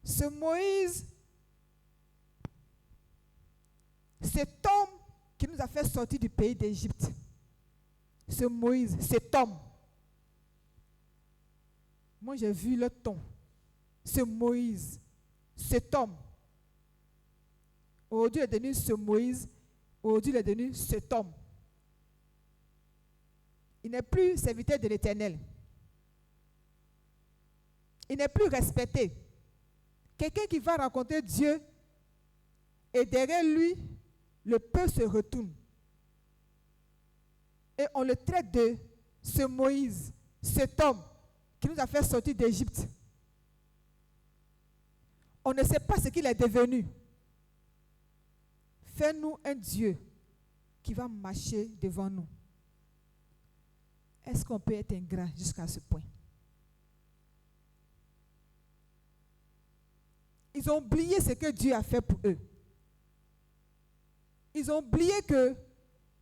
Ce Moïse, cet homme qui nous a fait sortir du pays d'Égypte. Ce Moïse, cet homme. Moi, j'ai vu le ton. Ce Moïse, cet homme. Aujourd'hui, il est devenu ce Moïse. Aujourd'hui, il est devenu cet homme. Il n'est plus serviteur de l'Éternel. Il n'est plus respecté. Quelqu'un qui va rencontrer Dieu et derrière lui, le peuple se retourne. Et on le traite de ce Moïse, cet homme qui nous a fait sortir d'Égypte. On ne sait pas ce qu'il est devenu. Fais-nous un Dieu qui va marcher devant nous. Est-ce qu'on peut être ingrat jusqu'à ce point? Ils ont oublié ce que Dieu a fait pour eux. Ils ont oublié que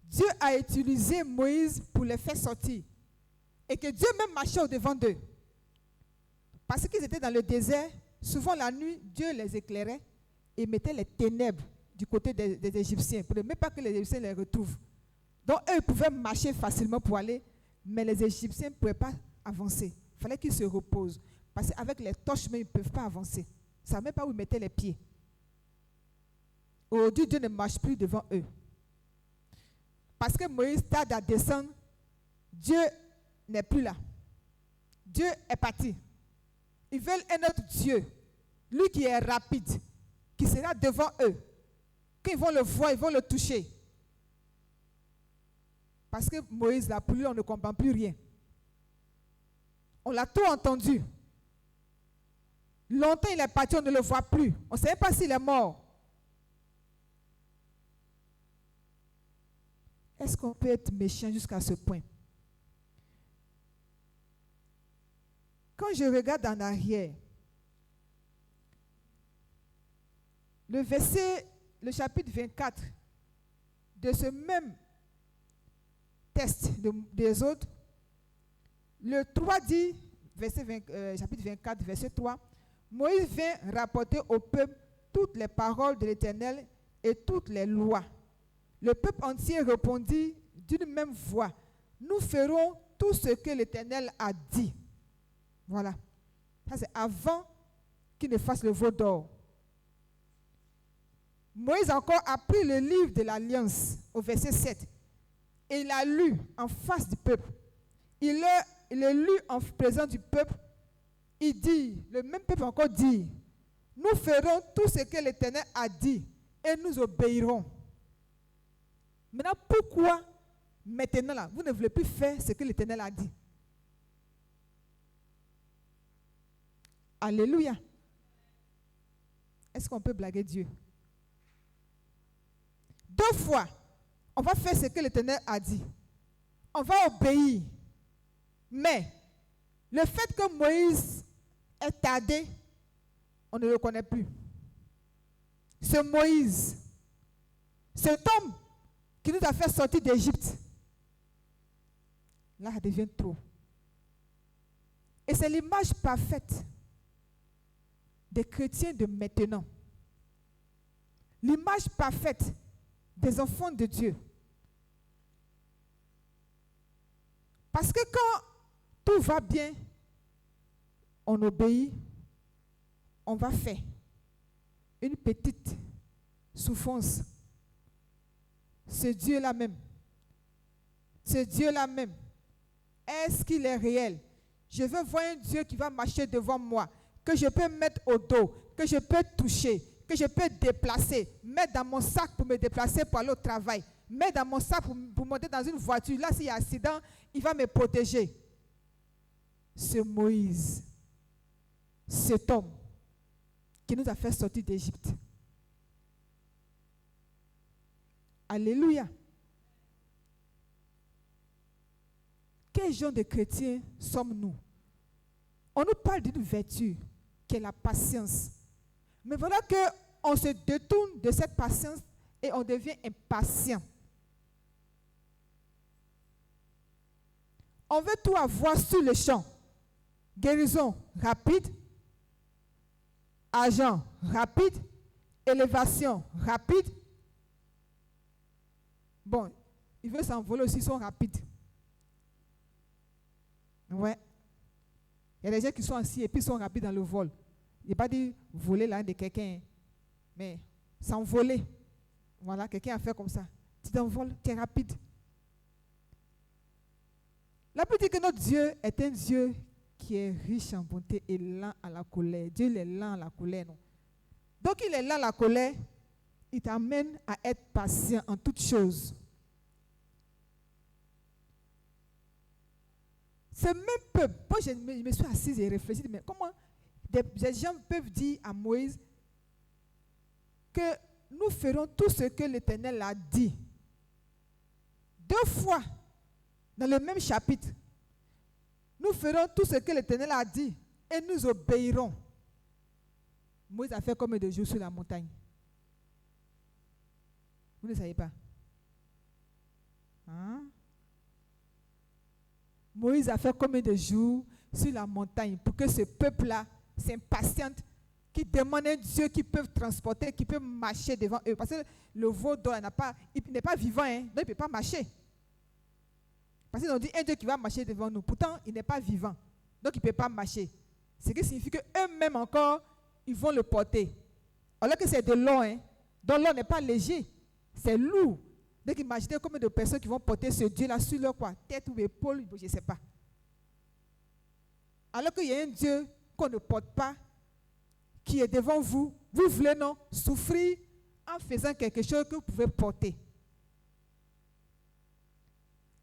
Dieu a utilisé Moïse pour les faire sortir. Et que Dieu même marchait au-devant d'eux. Parce qu'ils étaient dans le désert, souvent la nuit, Dieu les éclairait et mettait les ténèbres du côté des Égyptiens, pour ne même pas que les Égyptiens les retrouvent. Donc eux, ils pouvaient marcher facilement pour aller, mais les Égyptiens ne pouvaient pas avancer. Il fallait qu'ils se reposent. Parce qu'avec les torches, mais ils ne peuvent pas avancer. Ils ne savaient même pas où ils mettaient les pieds. Aujourd'hui, Dieu ne marche plus devant eux. Parce que Moïse tarde à descendre, Dieu n'est plus là. Dieu est parti. Ils veulent un autre Dieu, lui qui est rapide, qui sera devant eux. Quand ils vont le voir, ils vont le toucher. Parce que Moïse, là, pour lui, on ne comprend plus rien. On l'a tout entendu. Longtemps, il est parti, on ne le voit plus. On ne sait pas s'il est mort. Est-ce qu'on peut être méchant jusqu'à ce point? Quand je regarde en arrière, le chapitre 24 de ce même test des autres, le 3 dit, chapitre 24, verset 3, Moïse vient rapporter au peuple toutes les paroles de l'Éternel et toutes les lois. Le peuple entier répondit d'une même voix, nous ferons tout ce que l'Éternel a dit. Voilà. Ça, c'est avant qu'il ne fasse le veau d'or. Moïse encore a pris le livre de l'Alliance au verset 7 et il a lu en face du peuple. Il a lu en présence du peuple. Il dit, le même peuple encore dit, nous ferons tout ce que l'Éternel a dit et nous obéirons. Maintenant, pourquoi maintenant là, vous ne voulez plus faire ce que l'Éternel a dit? Alléluia. Est-ce qu'on peut blaguer Dieu? 2 fois, on va faire ce que l'Éternel a dit. On va obéir. Mais le fait que Moïse ait tardé, on ne le connaît plus. Ce Moïse, cet homme qui nous a fait sortir d'Égypte, là, ça devient trop. Et c'est l'image parfaite des chrétiens de maintenant. L'image parfaite des enfants de Dieu. Parce que quand tout va bien, on obéit, on va faire une petite souffrance. Ce Dieu-là même, est-ce qu'il est réel? Je veux voir un Dieu qui va marcher devant moi, que je peux mettre au dos, que je peux toucher, que je peux déplacer, mettre dans mon sac pour me déplacer pour aller au travail, mettre dans mon sac pour monter dans une voiture. Là, s'il y a un accident, il va me protéger. Ce Moïse, cet homme qui nous a fait sortir d'Égypte. Alléluia. Quel genre de chrétiens sommes-nous? On nous parle d'une vertu qui est la patience. Mais voilà qu'on se détourne de cette patience et on devient impatient. On veut tout avoir sur le champ. Guérison rapide, argent rapide, élévation rapide. Bon, ils veulent s'envoler aussi, ils sont rapides. Ouais. Il y a des gens qui sont assis et puis ils sont rapides dans le vol. Il n'y a pas dit voler l'âne de quelqu'un, mais s'envoler. Voilà, quelqu'un a fait comme ça. Tu t'envoles, tu es rapide. La Bible dit que notre Dieu est un Dieu qui est riche en bonté et lent à la colère. Dieu il est lent à la colère, non? Donc il est lent à la colère, il t'amène à être patient en toutes choses. Ce même peuple, moi je me suis assise et réfléchi, mais comment des gens peuvent dire à Moïse que nous ferons tout ce que l'Éternel a dit. 2 fois dans le même chapitre, nous ferons tout ce que l'Éternel a dit et nous obéirons. Moïse a fait combien de jours sur la montagne? Vous ne savez pas? Hein? Moïse a fait combien de jours sur la montagne pour que ce peuple-là s'impatiente, qui demande un Dieu qui peut transporter, qui peut marcher devant eux. Parce que le veau d'or il n'est pas vivant, hein, donc il ne peut pas marcher. Parce qu'ils ont dit un Dieu qui va marcher devant nous. Pourtant, il n'est pas vivant, donc il ne peut pas marcher. Ce qui signifie qu'eux-mêmes encore, ils vont le porter. Alors que c'est de l'or, hein, donc l'or n'est pas léger, c'est lourd. Donc imaginez combien de personnes qui vont porter ce Dieu-là sur leur quoi, tête ou épaule, je ne sais pas. Alors qu'il y a un Dieu qu'on ne porte pas, qui est devant vous, vous voulez non souffrir en faisant quelque chose que vous pouvez porter.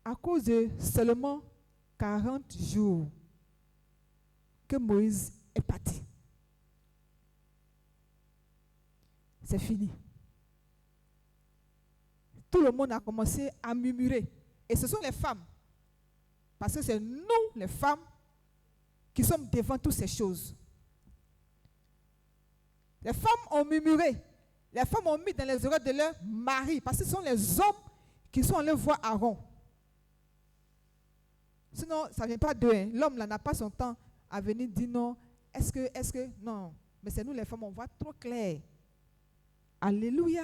À cause de seulement 40 jours que Moïse est parti. C'est fini. Tout le monde a commencé à murmurer. Et ce sont les femmes. Parce que c'est nous, les femmes, qui sommes devant toutes ces choses. Les femmes ont murmuré. Les femmes ont mis dans les oreilles de leur mari. Parce que ce sont les hommes qui sont allés voir Aaron. Sinon, ça ne vient pas d'eux. Hein. L'homme là n'a pas son temps à venir dire non. Est-ce que, non. Mais c'est nous les femmes, on voit trop clair. Alléluia.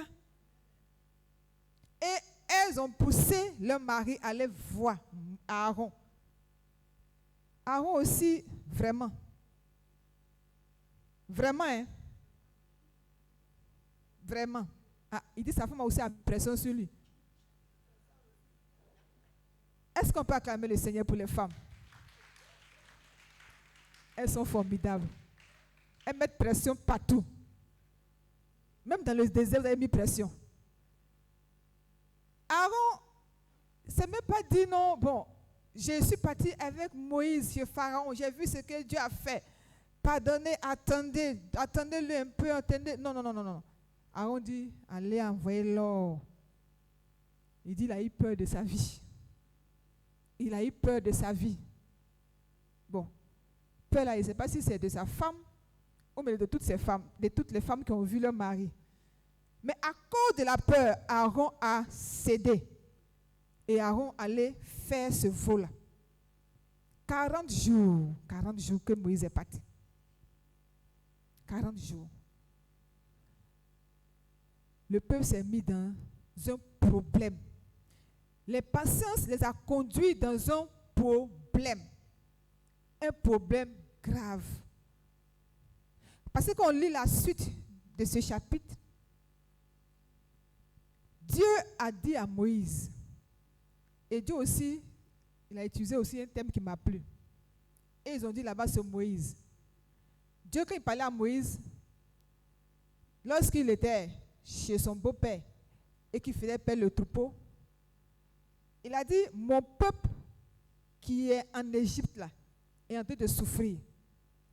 Et elles ont poussé leur mari à aller voir Aaron. Aaron aussi, vraiment. Vraiment, hein. Vraiment. Ah, il dit sa femme a aussi une pression sur lui. Est-ce qu'on peut acclamer le Seigneur pour les femmes? Elles sont formidables. Elles mettent pression partout. Même dans le désert, vous avez mis pression. Aaron, c'est même pas dit non, bon, je suis parti avec Moïse chez Pharaon, j'ai vu ce que Dieu a fait. Pardonnez, attendez-le un peu, attendez. Non. Aaron dit, allez envoyer l'or. Il dit, il a eu peur de sa vie. Il a eu peur de sa vie. Bon, peur là, il ne sait pas si c'est de sa femme ou de toutes ces femmes, de toutes les femmes qui ont vu leur mari. Mais à cause de la peur, Aaron a cédé. Et Aaron allait faire ce vol-là. 40 jours que Moïse est parti. 40 jours. Le peuple s'est mis dans un problème. Les patiences les a conduits dans un problème. Un problème grave. Parce que quand on lit la suite de ce chapitre, Dieu a dit à Moïse, et Dieu aussi, il a utilisé aussi un thème qui m'a plu. Et ils ont dit là-bas sur Moïse. Dieu, quand il parlait à Moïse, lorsqu'il était chez son beau-père et qu'il faisait perdre le troupeau, il a dit, mon peuple qui est en Égypte là, est en train de souffrir,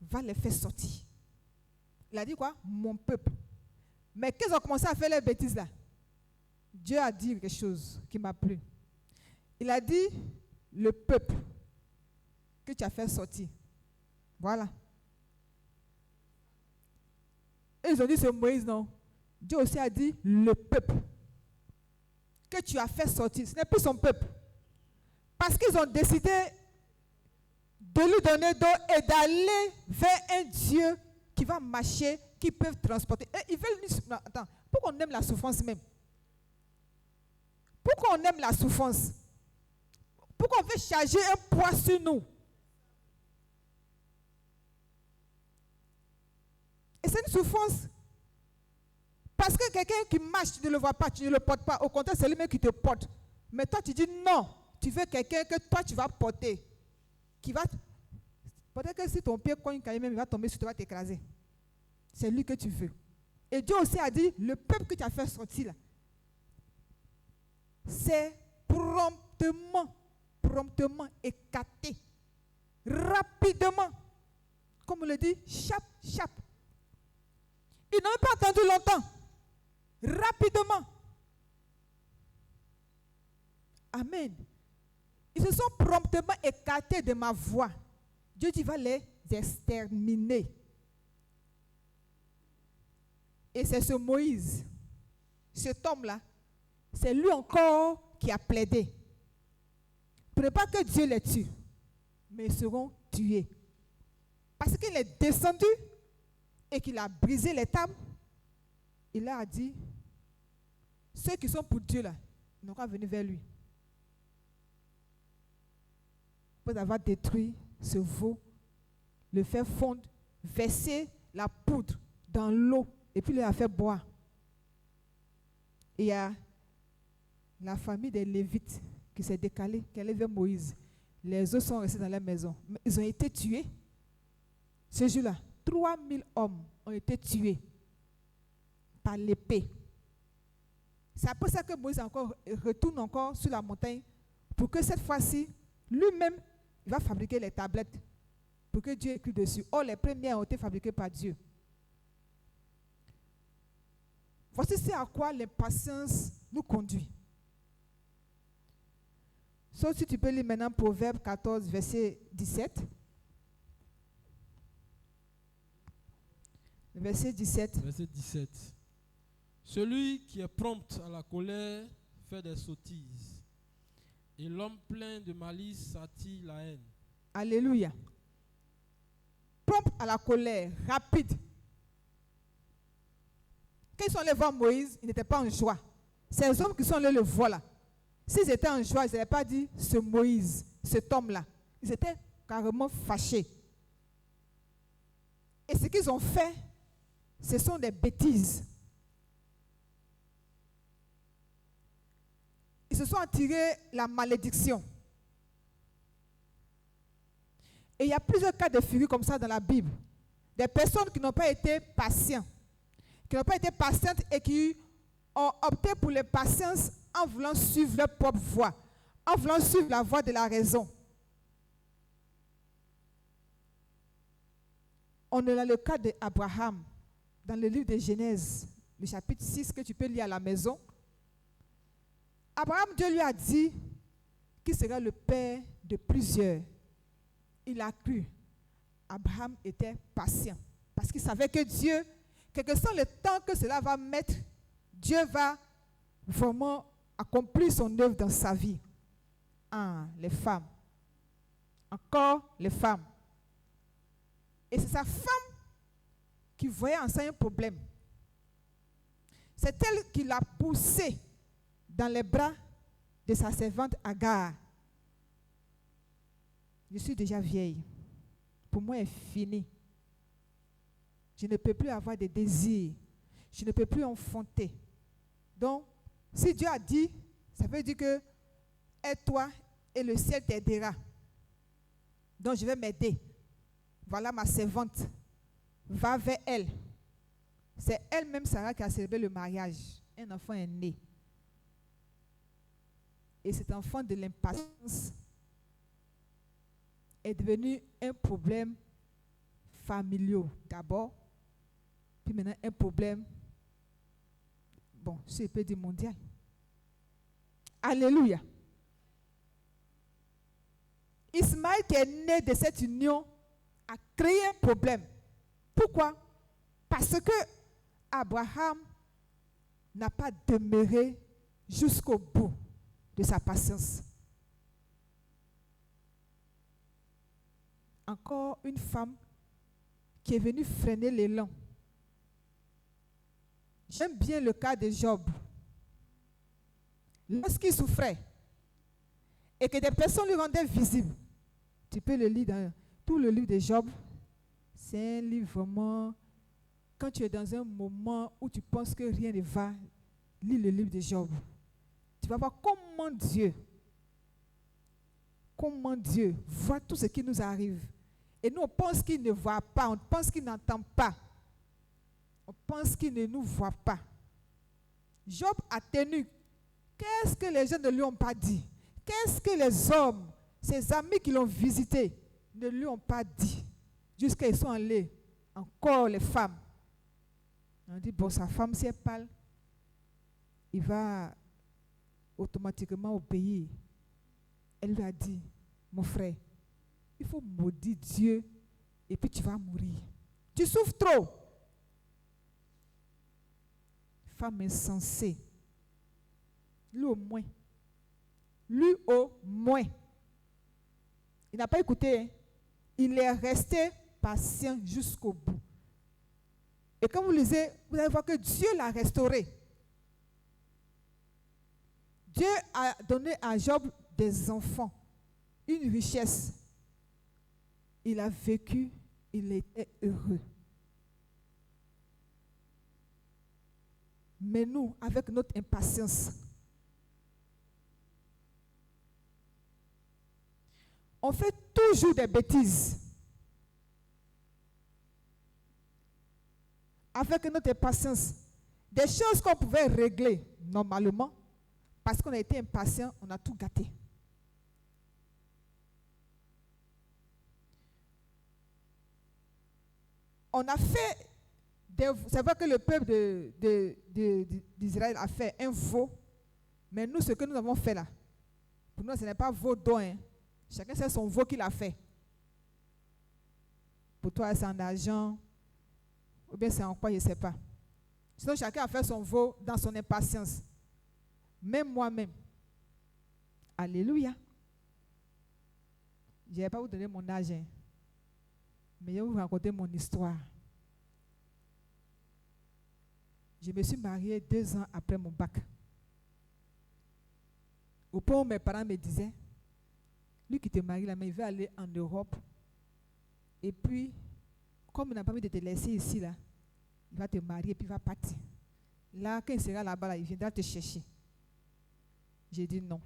va les faire sortir. Il a dit quoi? Mon peuple. Mais quand ils ont commencé à faire les bêtises là, Dieu a dit quelque chose qui m'a plu. Il a dit, le peuple que tu as fait sortir. Voilà. Et ils ont dit, c'est Moïse, non. Dieu aussi a dit, le peuple que tu as fait sortir. Ce n'est plus son peuple. Parce qu'ils ont décidé de lui donner d'eau et d'aller vers un Dieu qui va marcher, qui peut transporter. Et ils veulent... Attends, pourquoi on aime la souffrance même? Pourquoi on aime la souffrance? Pourquoi on veut charger un poids sur nous? Et c'est une souffrance. Parce que quelqu'un qui marche, tu ne le vois pas, tu ne le portes pas. Au contraire, c'est lui-même qui te porte. Mais toi, tu dis non. Tu veux quelqu'un que toi, tu vas porter. Qui va... Peut-être que si ton pied cogne quand même, il va tomber sur toi, t'écraser. C'est lui que tu veux. Et Dieu aussi a dit, le peuple que tu as fait sortir là, c'est promptement écarté. Rapidement. Comme on le dit, chap. Ils n'ont pas attendu longtemps. Rapidement. Amen. Ils se sont promptement écartés de ma voix. Dieu dit, va les exterminer. Et c'est ce Moïse, cet homme-là, c'est lui encore qui a plaidé. Pour ne pas que Dieu les tue, mais ils seront tués. Parce qu'il est descendu et qu'il a brisé les tables, il leur a dit, ceux qui sont pour Dieu là, n'ont qu'à venir vers lui. Après avoir détruit ce veau, le faire fondre, verser la poudre dans l'eau et puis il a fait boire. Et il y a la famille des Lévites qui s'est décalée, qui allait vers Moïse. Les autres sont restés dans leur maison. Mais ils ont été tués. Ce jour-là, 3000 hommes ont été tués par l'épée. C'est après ça que Moïse retourne encore sur la montagne pour que cette fois-ci, lui-même, il va fabriquer les tablettes pour que Dieu écrit dessus. Or, les premières ont été fabriquées par Dieu. Voici c'est à quoi l'impatience nous conduit. Sauf si tu peux lire maintenant Proverbe 14, verset 17. Verset 17. Verset 17. Celui qui est prompt à la colère fait des sottises, et l'homme plein de malice attire la haine. Alléluia. Prompt à la colère, rapide. Quand ils sont allés voir Moïse, ils n'étaient pas en joie. Ces hommes qui sont allés le voir là, s'ils étaient en joie, ils n'avaient pas dit ce Moïse, cet homme-là. Ils étaient carrément fâchés. Et ce qu'ils ont fait, ce sont des bêtises. Ils se sont attirés la malédiction. Et il y a plusieurs cas de figure comme ça dans la Bible. Des personnes qui n'ont pas été patientes. Et qui ont opté pour les patiences en voulant suivre leur propre voie, en voulant suivre la voie de la raison. On a le cas d'Abraham dans le livre de Genèse, le chapitre 6 que tu peux lire à la maison. Abraham, Dieu lui a dit qu'il sera le père de plusieurs. Il a cru. Abraham était patient parce qu'il savait que Dieu, quel que soit le temps que cela va mettre, Dieu va vraiment accomplir son œuvre dans sa vie. Ah, les femmes. Encore les femmes. Et c'est sa femme qui voyait en ça un problème. C'est elle qui l'a poussé dans les bras de sa servante Agar. Je suis déjà vieille. Pour moi, c'est fini. Je ne peux plus avoir de désirs. Je ne peux plus enfanter. Donc, si Dieu a dit, ça veut dire que aide-toi et le ciel t'aidera. Donc, je vais m'aider. Voilà ma servante. Va vers elle. C'est elle-même, Sarah, qui a célébré le mariage. Un enfant est né. Et cet enfant de l'impatience est devenu un problème familial d'abord, puis maintenant un problème, bon, je peux dire mondial. Alléluia. Ismaël qui est né de cette union a créé un problème. Pourquoi? Parce que Abraham n'a pas demeuré jusqu'au bout de sa patience. Encore une femme qui est venue freiner l'élan. J'aime bien le cas de Job. Lorsqu'il souffrait et que des personnes lui rendaient visible, tu peux le lire dans tout le livre de Job. C'est un livre vraiment, quand tu es dans un moment où tu penses que rien ne va, lis le livre de Job. Tu vas voir comment Dieu voit tout ce qui nous arrive. Et nous, on pense qu'il ne voit pas, on pense qu'il n'entend pas. On pense qu'il ne nous voit pas. Job a tenu. Qu'est-ce que les gens ne lui ont pas dit? Qu'est-ce que les hommes, ses amis qui l'ont visité, ne lui ont pas dit? Jusqu'à ce qu'ils sont allés, encore les femmes. On dit, bon, sa femme, si elle parle, il va automatiquement obéir. Elle lui a dit, mon frère, il faut maudire Dieu et puis tu vas mourir. Tu souffres trop. Femme insensée. Lui au moins. Il n'a pas écouté. Hein? Il est resté patient jusqu'au bout. Et quand vous lisez, vous allez voir que Dieu l'a restauré. Dieu a donné à Job des enfants, une richesse. Il a vécu, il était heureux. Mais nous, avec notre impatience, on fait toujours des bêtises. Avec notre impatience, des choses qu'on pouvait régler normalement, parce qu'on a été impatient, on a tout gâté. On a fait, c'est vrai que le peuple d'Israël a fait un veau, mais nous, ce que nous avons fait là, pour nous, ce n'est pas veau don. Hein. Chacun sait son veau qu'il a fait. Pour toi, c'est en argent, ou bien c'est en quoi, je ne sais pas. Sinon, chacun a fait son veau dans son impatience. Même moi-même. Alléluia. Je ne vais pas vous donner mon âge, hein, mais je vais vous raconter mon histoire. Je me suis mariée 2 ans après mon bac. Au point où mes parents me disaient, lui qui te marie là, mais il veut aller en Europe. Et puis, comme il n'a pas envie de te laisser ici, là, il va te marier et puis il va partir. Là, quand il sera là-bas, là, il viendra te chercher. J'ai dit non.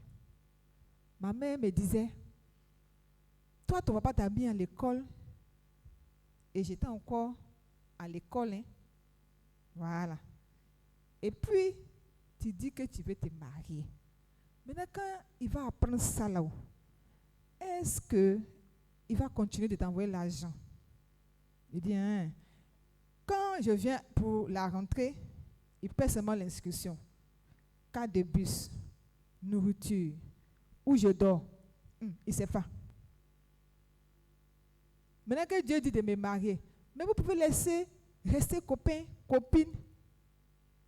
Ma mère me disait, toi, ton papa t'a mis à l'école. Et j'étais encore à l'école. Hein. Voilà. Et puis, tu dis que tu veux te marier. Maintenant, quand il va apprendre ça là-haut, est-ce qu'il va continuer de t'envoyer l'argent? Il dit, hein, quand je viens pour la rentrée, il paie seulement l'inscription. Carte de bus, nourriture, où je dors. Il ne sait pas. Maintenant que Dieu dit de me marier, mais vous pouvez laisser rester copain, copine.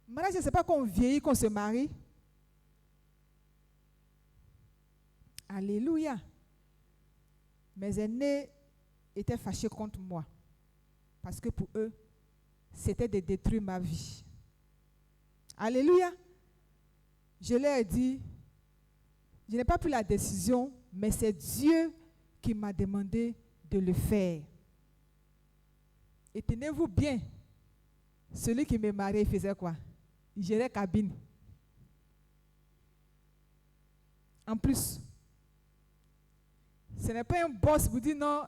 Maintenant, ce n'est pas qu'on vieillit, qu'on se marie. Alléluia. Mes aînés étaient fâchés contre moi. Parce que pour eux, c'était de détruire ma vie. Alléluia. Je leur ai dit, je n'ai pas pris la décision, mais c'est Dieu qui m'a demandé de le faire. Et tenez-vous bien, celui qui me mariait, il faisait quoi? Il gérait cabine. En plus, ce n'est pas un boss vous dit non,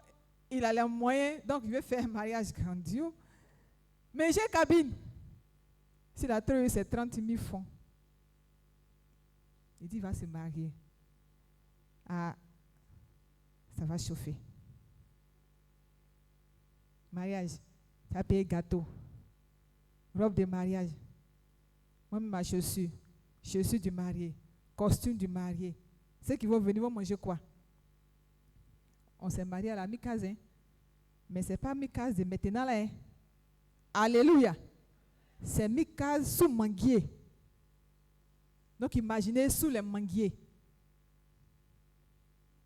il a les moyens, donc il veut faire un mariage grandiose. Mais j'ai cabine. S'il a trouvé ses 30 000 francs, il dit il va se marier. Ah, ça va chauffer. Mariage, tu as payé gâteau, robe de mariage, moi-même ma chaussure du marié, costume du marié. Ceux qui vont venir vont manger quoi? On s'est marié à la mi-case, hein? Mais ce n'est pas mi-case de maintenant là. Hein? Alléluia. C'est mi-case sous manguier. Donc imaginez sous les manguiers.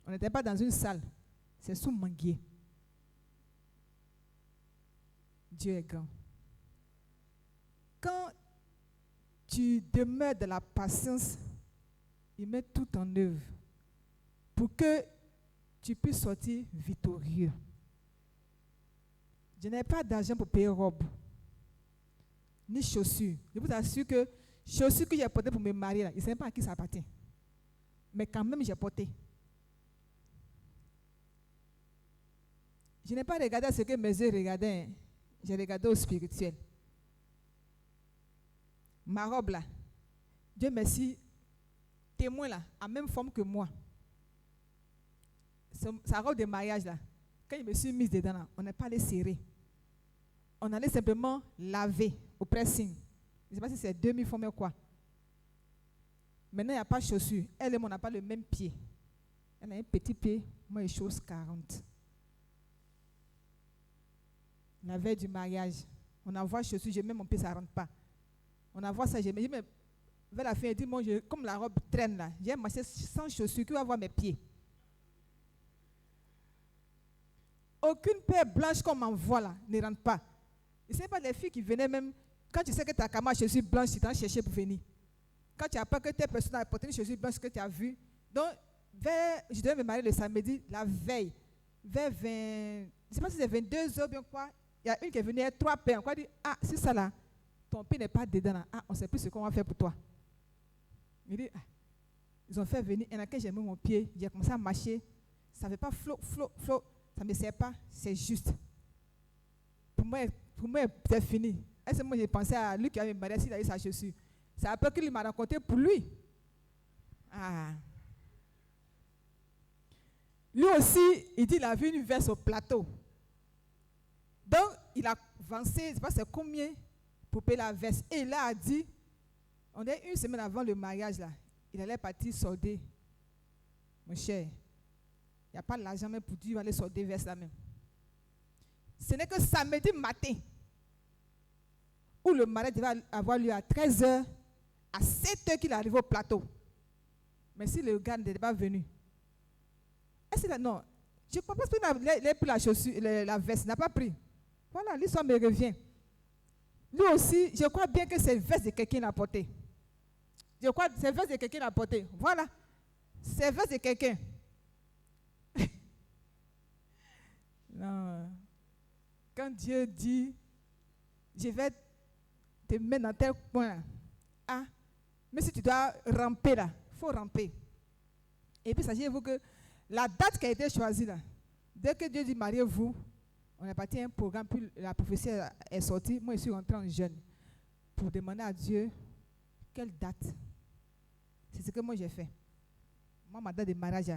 On n'était pas dans une salle, c'est sous manguier. Dieu est grand. Quand tu demeures dans la patience, il met tout en œuvre pour que tu puisses sortir victorieux. Je n'ai pas d'argent pour payer robe, ni chaussures. Je vous assure que chaussures que j'ai portées pour me marier, là, je ne sais pas à qui ça appartient. Mais quand même, j'ai porté. Je n'ai pas regardé ce que mes yeux regardaient. Hein. J'ai regardé au spirituel. Ma robe là, Dieu merci, témoin là, a même forme que moi. Sa robe de mariage là, quand je me suis mise dedans là, on n'est pas allé serrer. On allait simplement laver au pressing. Je ne sais pas si c'est 2000 francs ou quoi. Maintenant, il n'y a pas de chaussures. Elle et moi, on n'a pas le même pied. Elle a un petit pied, moi, je chose 40. La veille du mariage, on envoie chaussures, je mets mon pied, ça ne rentre pas. On envoie ça, je me dis, mais vers la fin, elle dit, moi, comme la robe traîne là, j'ai marché sans chaussures, qui va voir mes pieds? Aucune paire blanche qu'on m'envoie là ne rentre pas. Et ce n'est pas les filles qui venaient même, quand tu sais que ta camarade chaussure blanche, tu t'en cherché pour venir. Quand tu n'as pas que tes personnes à porter une chaussure blanche que tu as vue. Donc, je devais me marier le samedi, la veille, vers 20, je ne sais pas si c'est 22 heures bien quoi, il y a une qui est venue, il y a 3 paires. On dit, ah, c'est ça là, ton pied n'est pas dedans là. Ah, on ne sait plus ce qu'on va faire pour toi. Il dit, ah, ils ont fait venir, il y en a qui j'ai mis mon pied, j'ai commencé à marcher, ça ne fait pas flot, ça ne me sert pas, c'est juste. Pour moi, c'est fini. Est-ce que moi j'ai pensé à lui qui avait me marié s'il a eu sa chaussure? C'est après qu'il m'a raconté pour lui. Ah. Lui aussi, il dit qu'il a vu une veste au plateau. Donc, il a avancé, je ne sais pas c'est combien, pour payer la veste. Et il a dit, on est une semaine avant le mariage là, il allait partir solder. Mon cher, il n'y a pas l'argent même pour dire qu'il va aller solder veste là même. Ce n'est que samedi matin, où le mariage devait avoir lieu à 13h, à 7h qu'il arrive au plateau. Mais si le gars n'était pas venu, est-ce que non, je ne crois pas qu'il a pris la chaussure, la veste, il n'a pas pris. Voilà, l'histoire me revient. Lui aussi, je crois bien que c'est la veste de quelqu'un l'a porté. Je crois que c'est la veste de quelqu'un l'a porté. Voilà, c'est la veste de quelqu'un. Non. Quand Dieu dit, je vais te mettre dans tel point, ah, mais si tu dois ramper là, il faut ramper. Et puis, sachez-vous que la date qui a été choisie là, dès que Dieu dit mariez-vous, on est parti à un programme, puis la prophétie est sortie. Moi, je suis rentré en jeûne pour demander à Dieu quelle date. C'est ce que moi j'ai fait. Moi, ma date de mariage,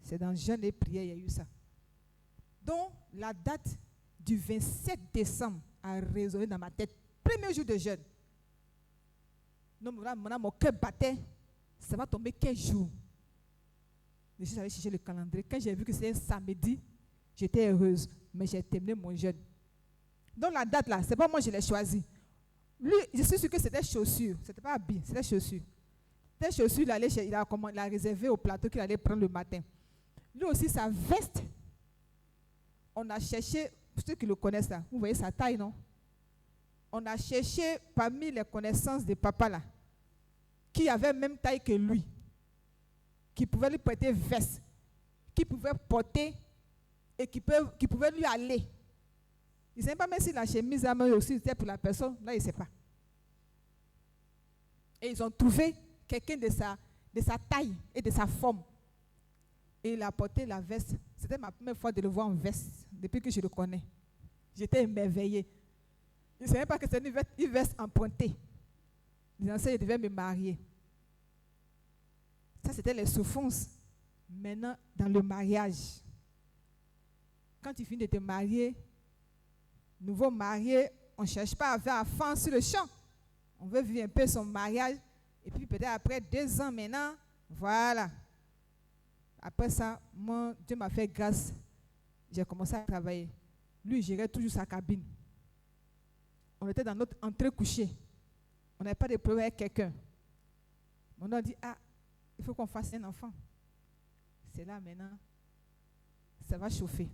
c'est dans jeûne et prière, il y a eu ça. Donc, la date du 27 décembre a résonné dans ma tête. Premier jour de jeûne. Non, mon cœur battait. Ça va tomber quel jour? Je suis allée chercher le calendrier. Quand j'ai vu que c'était un samedi, j'étais heureuse. Mais j'ai terminé mon jeûne. Donc la date là, c'est pas moi qui l'ai choisi. Lui, je suis sûre que c'était chaussures. C'était pas habit, c'était chaussures. Des chaussures, il a réservé au plateau qu'il allait prendre le matin. Lui aussi, sa veste, on a cherché, pour ceux qui le connaissent là, vous voyez sa taille, non? On a cherché parmi les connaissances de papa là, qui avait même taille que lui, qui pouvait lui prêter veste, qui pouvait porter et qui pouvait lui aller. Il ne sait pas même si la chemise à main aussi était pour la personne, là il ne sait pas. Et ils ont trouvé quelqu'un de sa taille et de sa forme. Et il a porté la veste. C'était ma première fois de le voir en veste, depuis que je le connais. J'étais émerveillée. Il ne savait pas que c'était une veste empruntée. Les anciens devaient me marier. Ça, c'était les souffrances. Maintenant, dans le mariage, quand tu finis de te marier, nouveau marié, on ne cherche pas à faire enfant sur le champ. On veut vivre un peu son mariage. Et puis peut-être après 2 ans maintenant, voilà. Après ça, moi, Dieu m'a fait grâce. J'ai commencé à travailler. Lui, il gérait toujours sa cabine. On était dans notre entrée couchée. On n'avait pas de problème avec quelqu'un. On a dit, il faut qu'on fasse un enfant. C'est là maintenant, ça va chauffer.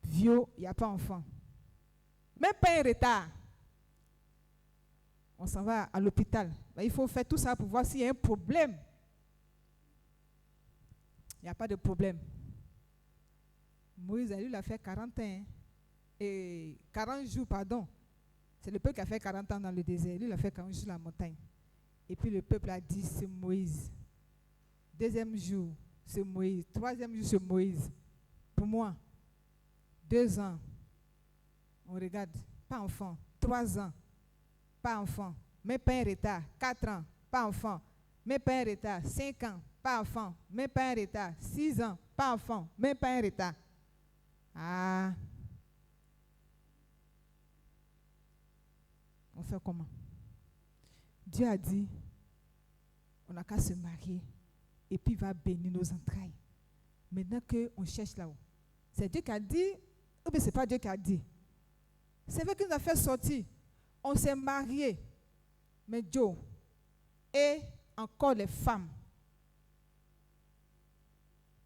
Vieux, il n'y a pas enfant. Même pas un retard. On s'en va à l'hôpital. Il faut faire tout ça pour voir s'il y a un problème. Il n'y a pas de problème. Moïse, lui, il a fait 40 ans. Et 40 jours, pardon. C'est le peuple qui a fait 40 ans dans le désert. Lui, il a fait 40 jours sur la montagne. Et puis le peuple a dit, c'est Moïse. 2e jour, c'est Moïse. 3e jour, c'est Moïse. Pour moi, 2 ans. On regarde, pas enfant. 3 ans, pas enfant. Même pas un retard. 4 ans, pas enfant. Même pas un retard. 5 ans, pas enfant. Même pas un retard. 6 ans, pas enfant. Même pas un retard. On fait comment? Dieu a dit, on n'a qu'à se marier. Et puis il va bénir nos entrailles. Maintenant qu'on cherche là-haut. C'est Dieu qui a dit, ou bien ce n'est pas Dieu qui a dit. C'est vrai qu'il nous a fait sortir. On s'est mariés. Mais Dieu et encore les femmes.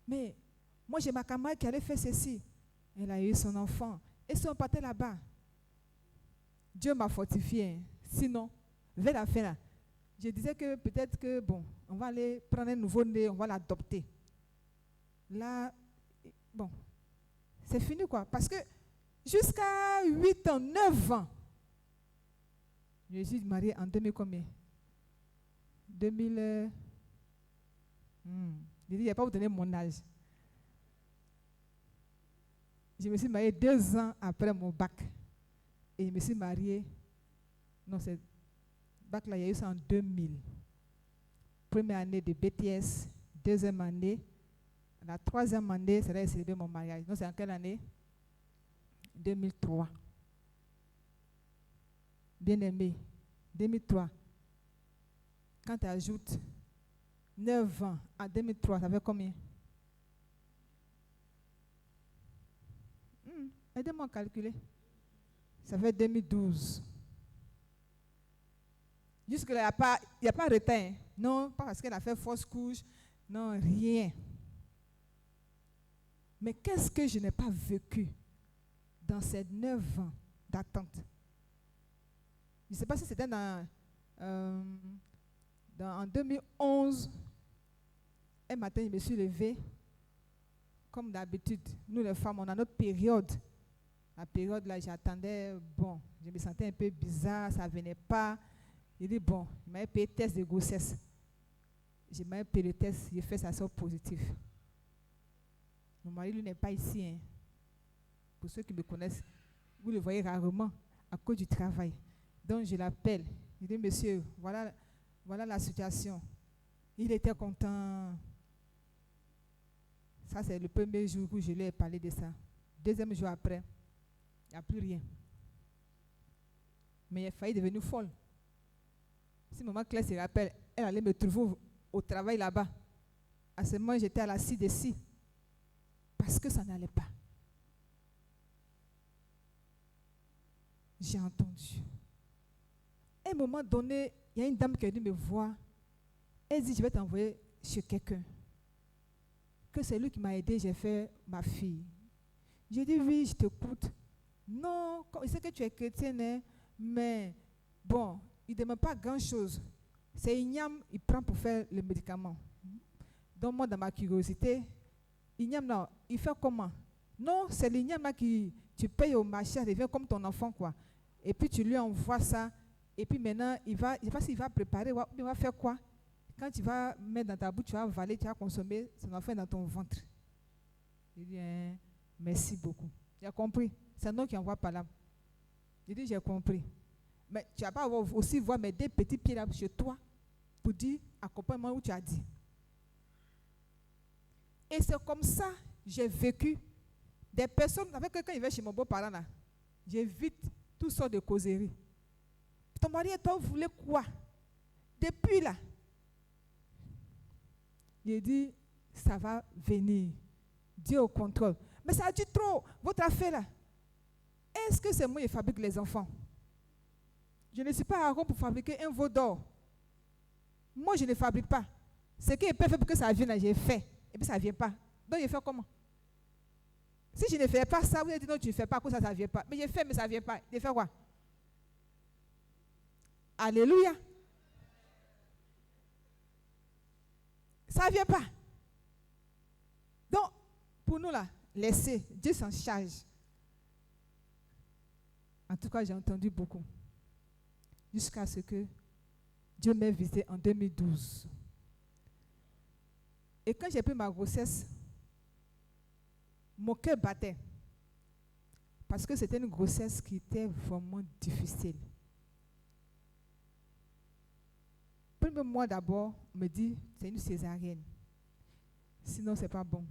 Mais moi j'ai ma camarade qui allait faire ceci. Elle a eu son enfant. Et si on partait là-bas, Dieu m'a fortifié. Sinon, vers la fin là, je disais que peut-être que bon, on va aller prendre un nouveau-né, on va l'adopter. Là, bon, c'est fini quoi. Parce que jusqu'à 8 ans, 9 ans, je suis mariée en 2000 combien? 2000. Je dis, il n'y a pas vous donner mon âge. Je me suis mariée 2 ans après mon bac. Et je me suis mariée. Non, c'est bac là, il y a eu ça en 2000. Première année de BTS, 2e année. La 3e année, c'est là que j'ai célébré mon mariage. Non, c'est en quelle année? 2003. Bien-aimé, 2003. Quand tu ajoutes 9 ans à 2003, ça fait combien? Aidez-moi à calculer. Ça fait 2012. Jusque-là, il n'y a pas de retard. Hein? Non, pas parce qu'elle a fait fausse couche. Non, rien. Mais qu'est-ce que je n'ai pas vécu dans ces 9 ans d'attente? Je ne sais pas si c'était en 2011. Un matin, je me suis levée. Comme d'habitude, nous les femmes, on a notre période. La période là, j'attendais, bon, je me sentais un peu bizarre, ça ne venait pas. Il dit, bon, il m'a fait test de grossesse. Je m'ai fait le test, j'ai fait ça sort positif. Mon mari, lui, n'est pas ici. Hein. Pour ceux qui me connaissent, vous le voyez rarement à cause du travail. Donc, je l'appelle. Je dis, monsieur, voilà la situation. Il était content. Ça, c'est le premier jour où je lui ai parlé de ça. Deuxième jour après, il n'y a plus rien. Mais il a failli devenir folle. Si maman Claire se rappelle, elle allait me trouver au travail là-bas. À ce moment, j'étais à la CDC. Parce que ça n'allait pas. J'ai entendu. À un moment donné, il y a une dame qui est venue me voir. Elle dit, je vais t'envoyer chez quelqu'un. Que c'est lui qui m'a aidé, j'ai fait ma fille. J'ai dit, oui, je t'écoute. Non, je sais que tu es chrétienne, hein, mais bon, il ne demande pas grand-chose. C'est Ignam, il prend pour faire le médicament. Donc moi, dans ma curiosité, Ignam, là, il fait comment? Non, c'est l'Ignam là qui tu payes au marché, elle devient comme ton enfant, quoi. Et puis tu lui envoies ça, et puis maintenant, je ne sais pas s'il va préparer, il va faire quoi? Quand tu vas mettre dans ta bouche, tu vas avaler, tu vas consommer, ça va faire dans ton ventre. Il dit, merci beaucoup. Tu as compris? C'est un nom qui envoie par là. Il dit, j'ai compris. Mais tu vas pas aussi voir mes deux petits pieds là chez toi pour dire, accompagne-moi où tu as dit. Et c'est comme ça j'ai vécu. Des personnes, avec quelqu'un, il va chez mon beau-parent là, j'évite toutes sortes de causeries. Ton mari et toi, vous voulez quoi? Depuis là, il dit, ça va venir. Dieu au contrôle. Mais ça a dit trop, votre affaire là. Est-ce que c'est moi qui fabrique les enfants? Je ne suis pas Aaron pour fabriquer un veau d'or. Moi, je ne fabrique pas. Ce qui est fait pour que ça vienne, j'ai fait. Et puis ça ne vient pas. Donc, je fais comment? Si je ne fais pas ça, vous allez dire non, tu ne fais pas, ça ne vient pas. Mais j'ai fait, mais ça ne vient pas. Je fais quoi? Alléluia. Ça ne vient pas. Donc, pour nous là, laissez, Dieu s'en charge. En tout cas, j'ai entendu beaucoup. Jusqu'à ce que Dieu m'ait visité en 2012. Et quand j'ai pris ma grossesse, mon cœur battait. Parce que c'était une grossesse qui était vraiment difficile. Premier mois d'abord, on me dit, c'est une césarienne. Sinon, ce n'est pas bon.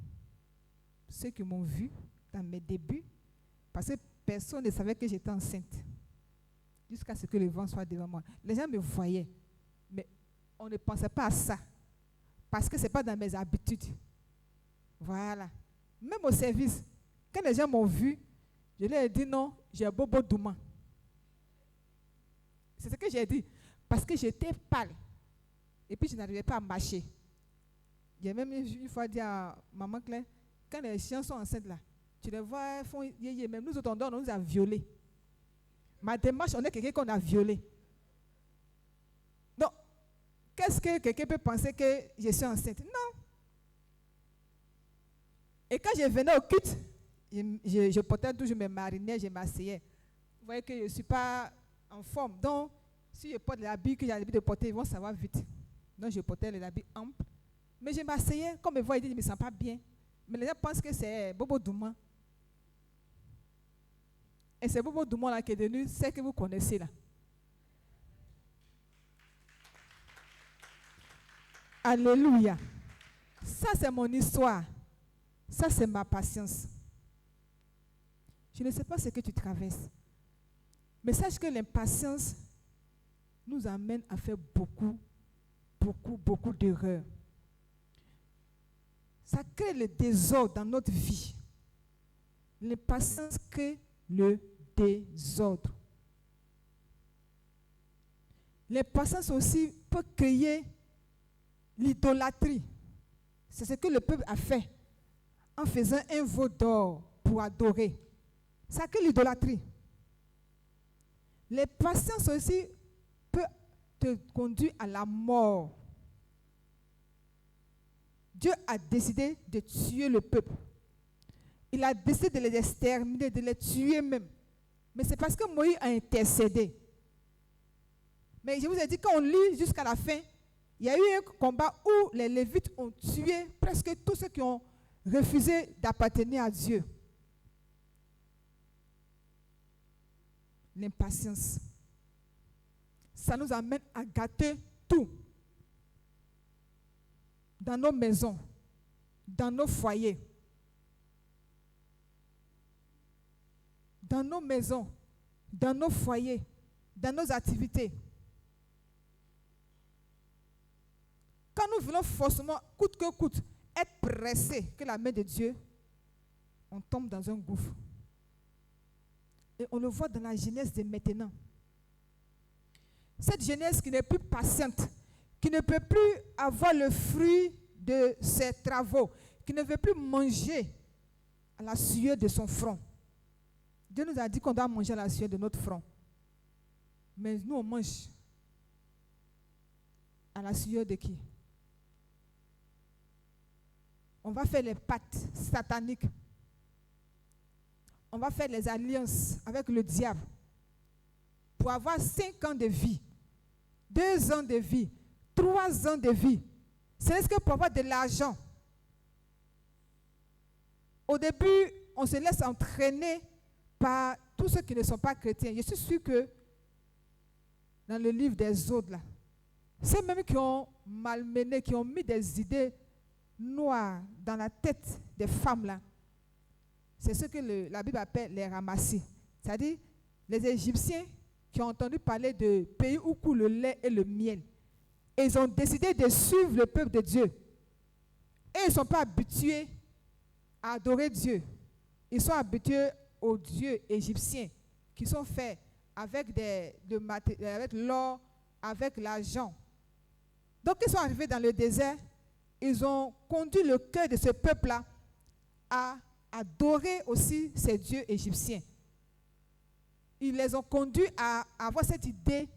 Ceux qui m'ont vu dans mes débuts, parce que personne ne savait que j'étais enceinte. Jusqu'à ce que le vent soit devant moi. Les gens me voyaient, mais on ne pensait pas à ça. Parce que ce n'est pas dans mes habitudes. Voilà. Même au service, quand les gens m'ont vu, je leur ai dit non, j'ai un bobo douma. C'est ce que j'ai dit. Parce que j'étais pâle. Et puis je n'arrivais pas à marcher. J'ai même une fois dit à maman Claire, quand les chiens sont enceintes là, tu les vois, ils font yéyé. Même nous autres, on nous a violés. Ma démarche, on est quelqu'un qu'on a violé. Donc, qu'est-ce que quelqu'un peut penser que je suis enceinte? Non. Et quand je venais au culte, je portais toujours mes marinières, je m'asseyais. Vous voyez que je ne suis pas en forme. Donc, si je porte les habits que j'ai l'habitude de porter, ils vont savoir vite. Donc, je portais les habits amples. Mais je m'asseyais, comme ils voient, ils disent, je ne me sens pas bien. Mais les gens pensent que c'est Bobo Douma. Et c'est Bobo Douma là qui est devenu celle que vous connaissez là. Alléluia. Ça, c'est mon histoire. Ça, c'est ma patience. Je ne sais pas ce que tu traverses. Mais sache que l'impatience nous amène à faire beaucoup d'erreurs. Ça crée le désordre dans notre vie. L'impatience crée le désordre. L'impatience aussi peut créer l'idolâtrie. C'est ce que le peuple a fait en faisant un veau d'or pour adorer. Ça crée l'idolâtrie. L'impatience aussi peut te conduire à la mort. Dieu a décidé de tuer le peuple. Il a décidé de les exterminer, de les tuer même. Mais c'est parce que Moïse a intercédé. Mais je vous ai dit, quand on lit jusqu'à la fin, il y a eu un combat où les Lévites ont tué presque tous ceux qui ont refusé d'appartenir à Dieu. L'impatience. Ça nous amène à gâter tout. Dans nos maisons, dans nos foyers, dans nos maisons, dans nos foyers, dans nos activités. Quand nous voulons forcément, coûte que coûte, être pressés que la main de Dieu, on tombe dans un gouffre. Et on le voit dans la jeunesse de maintenant. Cette jeunesse qui n'est plus patiente, qui ne peut plus avoir le fruit de ses travaux, qui ne veut plus manger à la sueur de son front. Dieu nous a dit qu'on doit manger à la sueur de notre front. Mais nous, on mange à la sueur de qui? On va faire les pactes sataniques. On va faire les alliances avec le diable pour avoir 5 ans de vie, 2 ans de vie, 3 ans de vie. C'est ce que pour avoir de l'argent. Au début, on se laisse entraîner par tous ceux qui ne sont pas chrétiens. Je suis sûr que dans le livre des autres, là, ceux même qui ont malmené, qui ont mis des idées noires dans la tête des femmes, là, c'est ce que la Bible appelle les ramassis. C'est-à-dire les Égyptiens qui ont entendu parler de pays où coule le lait et le miel. Et ils ont décidé de suivre le peuple de Dieu. Et ils ne sont pas habitués à adorer Dieu. Ils sont habitués aux dieux égyptiens qui sont faits avec, avec l'or, avec l'argent. Donc ils sont arrivés dans le désert. Ils ont conduit le cœur de ce peuple-là à adorer aussi ces dieux égyptiens. Ils les ont conduits à avoir cette idée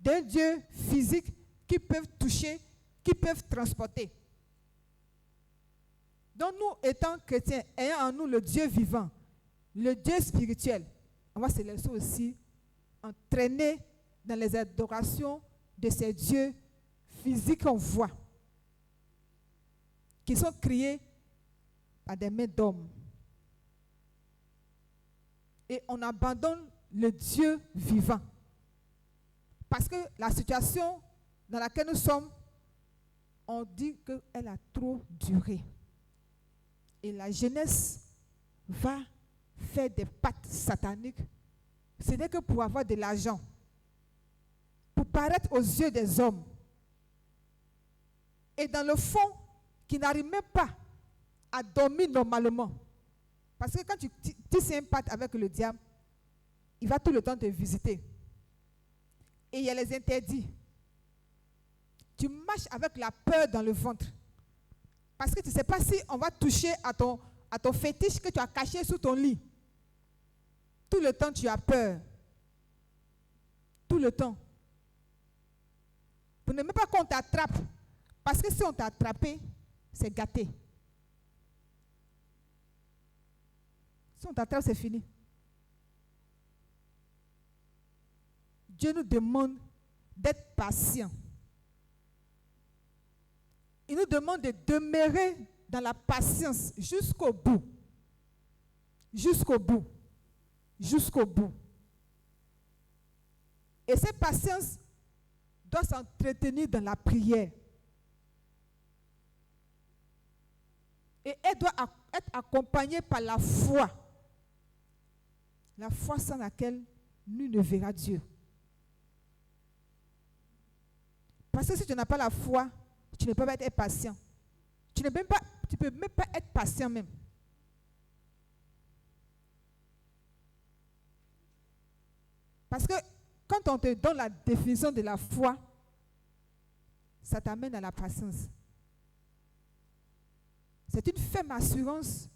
d'un Dieu physique qu'ils peuvent toucher, qu'ils peuvent transporter. Donc nous, étant chrétiens, ayant en nous le Dieu vivant, le Dieu spirituel, on va se laisser aussi entraîner dans les adorations de ces dieux physiques qu'on voit, qui sont créés par des mains d'hommes. Et on abandonne le Dieu vivant. Parce que la situation dans laquelle nous sommes, on dit qu'elle a trop duré. Et la jeunesse va faire des pactes sataniques. Ce n'est que pour avoir de l'argent, pour paraître aux yeux des hommes. Et dans le fond, qui n'arrive même pas à dormir normalement. Parce que quand tu tisses un pacte avec le diable, il va tout le temps te visiter. Et il y a les interdits. Tu marches avec la peur dans le ventre. Parce que tu ne sais pas si on va toucher à ton fétiche que tu as caché sous ton lit. Tout le temps, tu as peur. Tout le temps. Pour ne même pas qu'on t'attrape. Parce que si on t'a attrapé, c'est gâté. Si on t'attrape, c'est fini. Dieu nous demande d'être patients. Il nous demande de demeurer dans la patience jusqu'au bout. Jusqu'au bout. Jusqu'au bout. Et cette patience doit s'entretenir dans la prière. Et elle doit être accompagnée par la foi. La foi sans laquelle nul ne verra Dieu. Parce que si tu n'as pas la foi, tu ne peux pas être patient. Tu ne peux même pas être patient même. Parce que quand on te donne la définition de la foi, ça t'amène à la patience. C'est une ferme assurance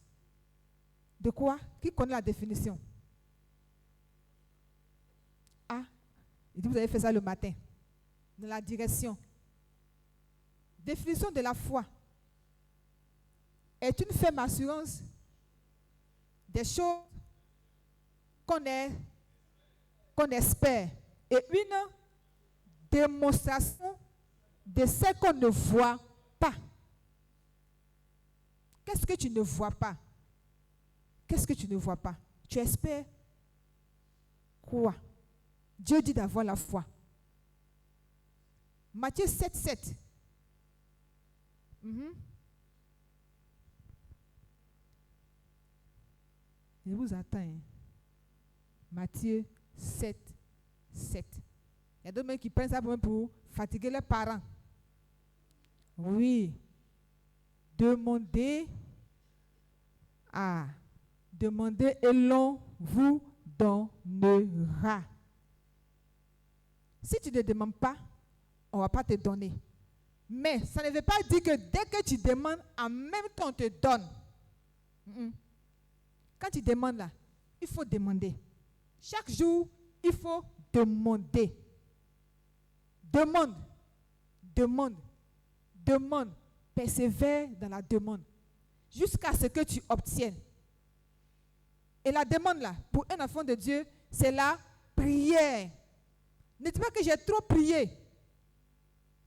de quoi? Qui connaît la définition? Ah, il dit vous avez fait ça le matin. Dans la direction. Définition de la foi est une ferme assurance des choses qu'on espère et une démonstration de ce qu'on ne voit pas. Qu'est-ce que tu ne vois pas? Qu'est-ce que tu ne vois pas? Tu espères quoi? Dieu dit d'avoir la foi. Matthieu 7, 7. Je vous attends. Matthieu 7, 7. Il y a d'autres même qui prennent ça pour fatiguer leurs parents. Oui. Demandez et l'on vous donnera. Si tu ne demandes pas, on ne va pas te donner. Mais ça ne veut pas dire que dès que tu demandes, en même temps on te donne. Quand tu demandes là, il faut demander. Chaque jour, il faut demander. Demande. Persévère dans la demande. Jusqu'à ce que tu obtiennes. Et la demande là, pour un enfant de Dieu, c'est la prière. Ne dis pas que j'ai trop prié.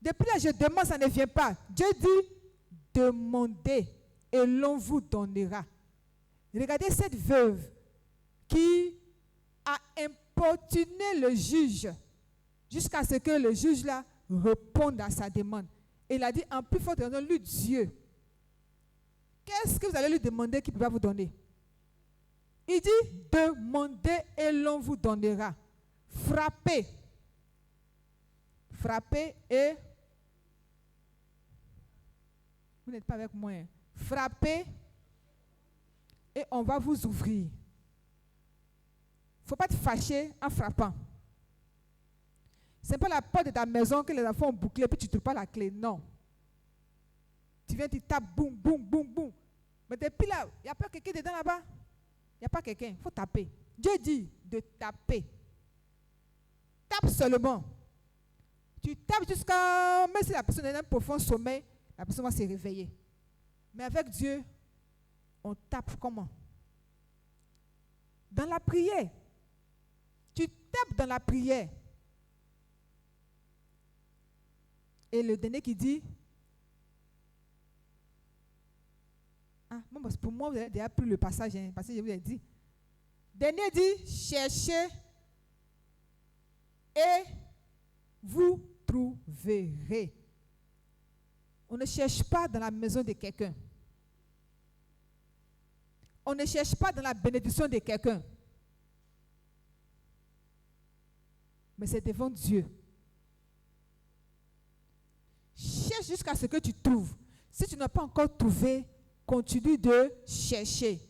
Depuis là, je demande, ça ne vient pas. Dieu dit, demandez et l'on vous donnera. Regardez cette veuve qui a importuné le juge jusqu'à ce que le juge là réponde à sa demande. Et il a dit, en plus forte raison, lui Dieu, qu'est-ce que vous allez lui demander qu'il ne peut pas vous donner? Il dit, demandez et l'on vous donnera. Frappez. Frappez et... Vous n'êtes pas avec moi. Hein? Frappez et on va vous ouvrir. Il ne faut pas te fâcher en frappant. Ce n'est pas la porte de ta maison que les enfants ont bouclée puis tu ne trouves pas la clé. Non. Tu viens, tu tapes, boum, boum, boum, boum. Mais depuis là, il n'y a pas quelqu'un dedans là-bas. Il n'y a pas quelqu'un. Il faut taper. Dieu dit de taper. Tape seulement. Tu tapes jusqu'à... Même si la personne est dans un profond sommeil, la personne va se réveiller. Mais avec Dieu, on tape comment? Dans la prière. Tu tapes dans la prière. Et le dernier qui dit, pour moi, vous avez déjà pris le passage, hein, parce que je vous ai dit. Dernier dit, cherchez et vous trouverez. On ne cherche pas dans la maison de quelqu'un. On ne cherche pas dans la bénédiction de quelqu'un. Mais c'est devant Dieu. Cherche jusqu'à ce que tu trouves. Si tu n'as pas encore trouvé, continue de chercher.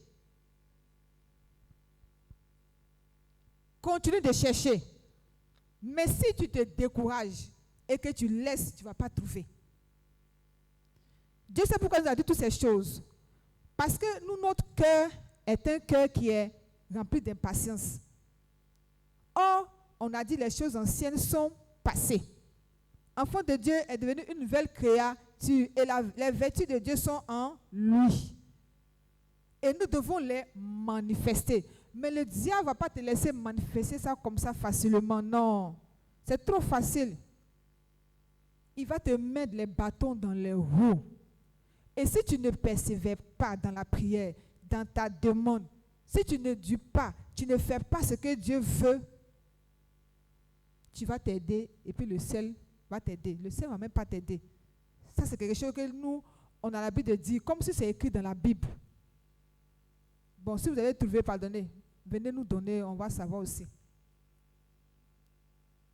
Continue de chercher. Mais si tu te décourages et que tu laisses, tu ne vas pas trouver. Dieu sait pourquoi il nous a dit toutes ces choses. Parce que nous, notre cœur est un cœur qui est rempli d'impatience. Or, on a dit les choses anciennes sont passées. Enfant de Dieu est devenu une nouvelle créature et les vertus de Dieu sont en lui. Et nous devons les manifester. Mais le diable ne va pas te laisser manifester ça comme ça facilement. Non, c'est trop facile. Il va te mettre les bâtons dans les roues. Et si tu ne persévères pas dans la prière, dans ta demande, si tu ne dis pas, tu ne fais pas ce que Dieu veut, tu vas t'aider et puis le ciel va t'aider. Le ciel ne va même pas t'aider. Ça, c'est quelque chose que nous, on a l'habitude de dire, comme si c'est écrit dans la Bible. Bon, si vous avez trouvé, pardonnez, venez nous donner, on va savoir aussi.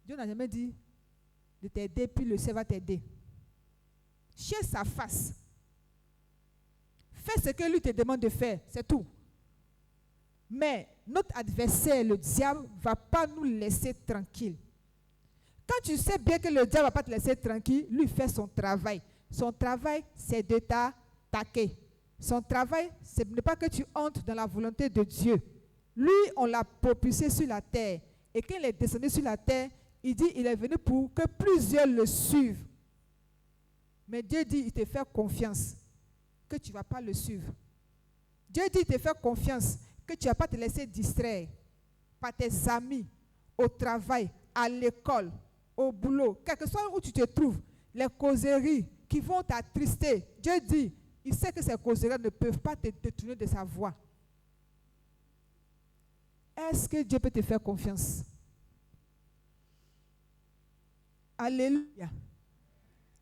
Dieu n'a jamais dit de t'aider, puis le ciel va t'aider. Cherche sa face. Fais ce que lui te demande de faire, c'est tout. Mais notre adversaire, le diable, ne va pas nous laisser tranquilles. Quand tu sais bien que le diable ne va pas te laisser tranquille, lui fait son travail. Son travail, c'est de t'attaquer. Son travail, ce n'est pas que tu entres dans la volonté de Dieu. Lui, on l'a propulsé sur la terre. Et quand il est descendu sur la terre, il dit il est venu pour que plusieurs le suivent. Mais Dieu dit il te fait confiance que tu ne vas pas le suivre. Dieu dit il te fait confiance que tu ne vas pas te laisser distraire par tes amis, au travail, à l'école, au boulot, quel que soit où tu te trouves, les causeries qui vont t'attrister. Dieu dit, il sait que ces causeries ne peuvent pas te détourner de sa voie. Est-ce que Dieu peut te faire confiance? Alléluia.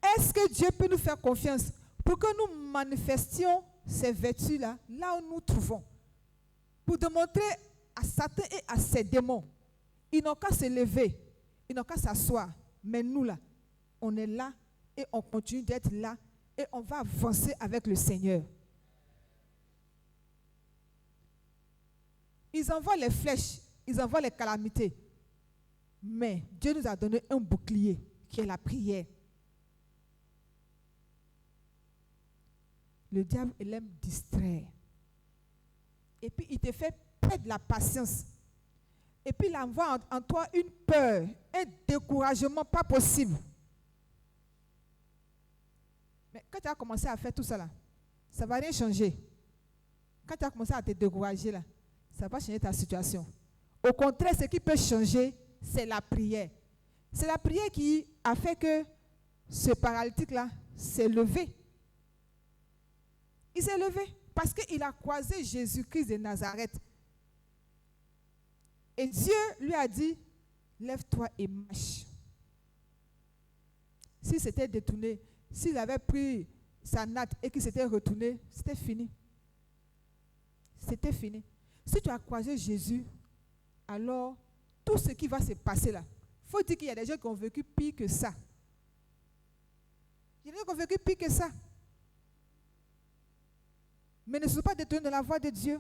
Est-ce que Dieu peut nous faire confiance pour que nous manifestions ces vertus-là, là où nous trouvons, pour démontrer à Satan et à ses démons. Ils n'ont qu'à se lever, ils n'ont qu'à s'asseoir. Mais nous là, on est là et on continue d'être là et on va avancer avec le Seigneur. Ils envoient les flèches, ils envoient les calamités. Mais Dieu nous a donné un bouclier qui est la prière. Le diable, il aime distraire. Et puis, il te fait perdre la patience. Et puis, il envoie en toi une peur, un découragement pas possible. Mais quand tu as commencé à faire tout ça, là, ça ne va rien changer. Quand tu as commencé à te décourager, là, ça va changer ta situation. Au contraire, ce qui peut changer, c'est la prière. C'est la prière qui a fait que ce paralytique-là s'est levé. Il s'est levé parce qu'il a croisé Jésus-Christ de Nazareth. Et Dieu lui a dit, lève-toi et marche. S'il s'était détourné, s'il avait pris sa natte et qu'il s'était retourné, c'était fini. C'était fini. Si tu as croisé Jésus, alors tout ce qui va se passer là, il faut dire qu'il y a des gens qui ont vécu pire que ça. Il y a des gens qui ont vécu pire que ça. Mais ne sont pas détournés de la voie de Dieu.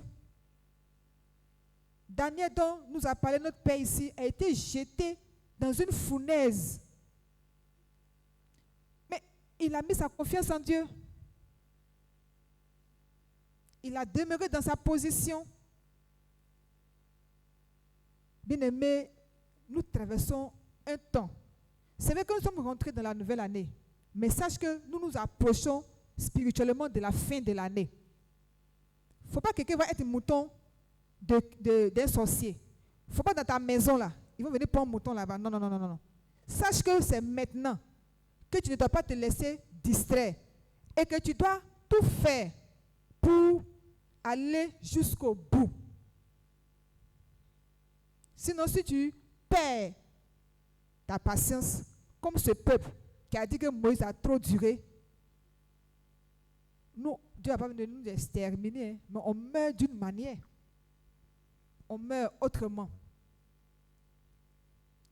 Daniel, dont nous a parlé notre Père ici, a été jeté dans une fournaise. Mais il a mis sa confiance en Dieu. Il a demeuré dans sa position. Bien-aimés, nous traversons un temps. C'est vrai que nous sommes rentrés dans la nouvelle année. Mais sache que nous nous approchons spirituellement de la fin de l'année. Il ne faut pas que quelqu'un va être mouton d'un sorcier. Il ne faut pas dans ta maison là. Ils vont venir prendre un mouton là-bas. Non, non, non, non, non. Sache que c'est maintenant que tu ne dois pas te laisser distraire. Et que tu dois tout faire pour aller jusqu'au bout. Sinon, si tu perds ta patience, comme ce peuple qui a dit que Moïse a trop duré, nous, Dieu n'a pas venu nous exterminer, mais on meurt d'une manière. On meurt autrement.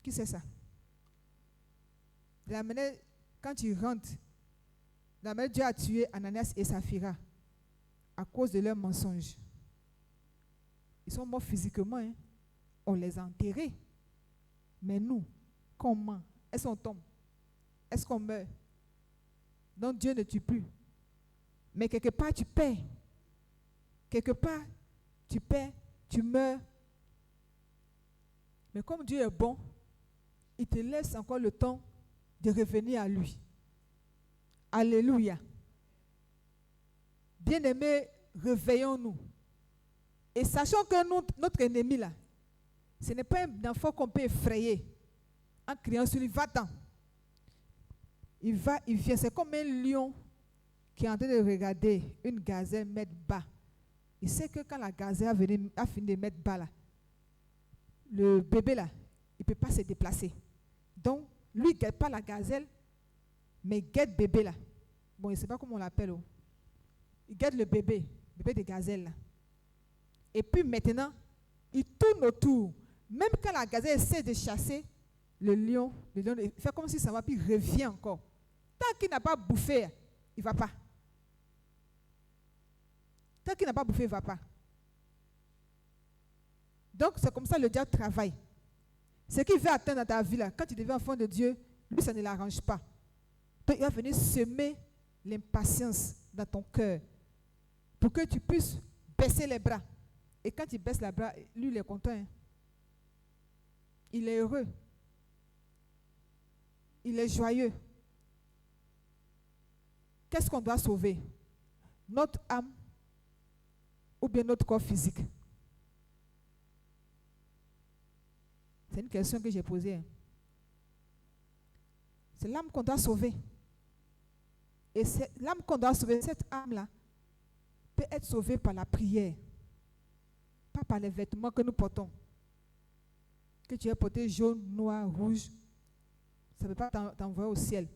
Qui c'est ça? De la manière, quand tu rentres, de la manière Dieu a tué Ananias et Saphira à cause de leurs mensonges. Ils sont morts physiquement, hein. On les a enterrés. Mais nous, comment? Est-ce qu'on tombe? Est-ce qu'on meurt? Donc Dieu ne tue plus. Mais quelque part, tu perds. Quelque part, tu perds, tu meurs. Mais comme Dieu est bon, il te laisse encore le temps de revenir à lui. Alléluia. Bien-aimés, réveillons-nous. Et sachons que notre ennemi, là, ce n'est pas un enfant qu'on peut effrayer en criant sur lui, va-t'en. Il vient, c'est comme un lion qui est en train de regarder une gazelle mettre bas. Il sait que quand la gazelle a fini de mettre bas, là, le bébé, là, il ne peut pas se déplacer. Donc, lui, il ne guette pas la gazelle, mais il guette le bébé, là. Bon, il ne sait pas comment on l'appelle. Oh. Il guette le bébé de gazelle, là. Et puis maintenant, il tourne autour. Même quand la gazelle essaie de chasser le lion il fait comme si ça va, puis il revient encore. Tant qu'il n'a pas bouffé, il ne va pas. Tant qu'il n'a pas bouffé, il ne va pas. Donc, c'est comme ça que le diable travaille. Ce qu'il veut atteindre dans ta vie, là, quand tu deviens enfant de Dieu, lui, ça ne l'arrange pas. Donc, il va venir semer l'impatience dans ton cœur pour que tu puisses baisser les bras. Et quand il baisse les bras, lui, il est content. Hein? Il est heureux. Il est joyeux. Qu'est-ce qu'on doit sauver? Notre âme ou bien notre corps physique? C'est une question que j'ai posée. Hein. C'est l'âme qu'on doit sauver. Et c'est l'âme qu'on doit sauver, cette âme-là, peut être sauvée par la prière. Pas par les vêtements que nous portons. Que tu aies porté jaune, noir, rouge, ça ne peut pas t'envoyer au ciel.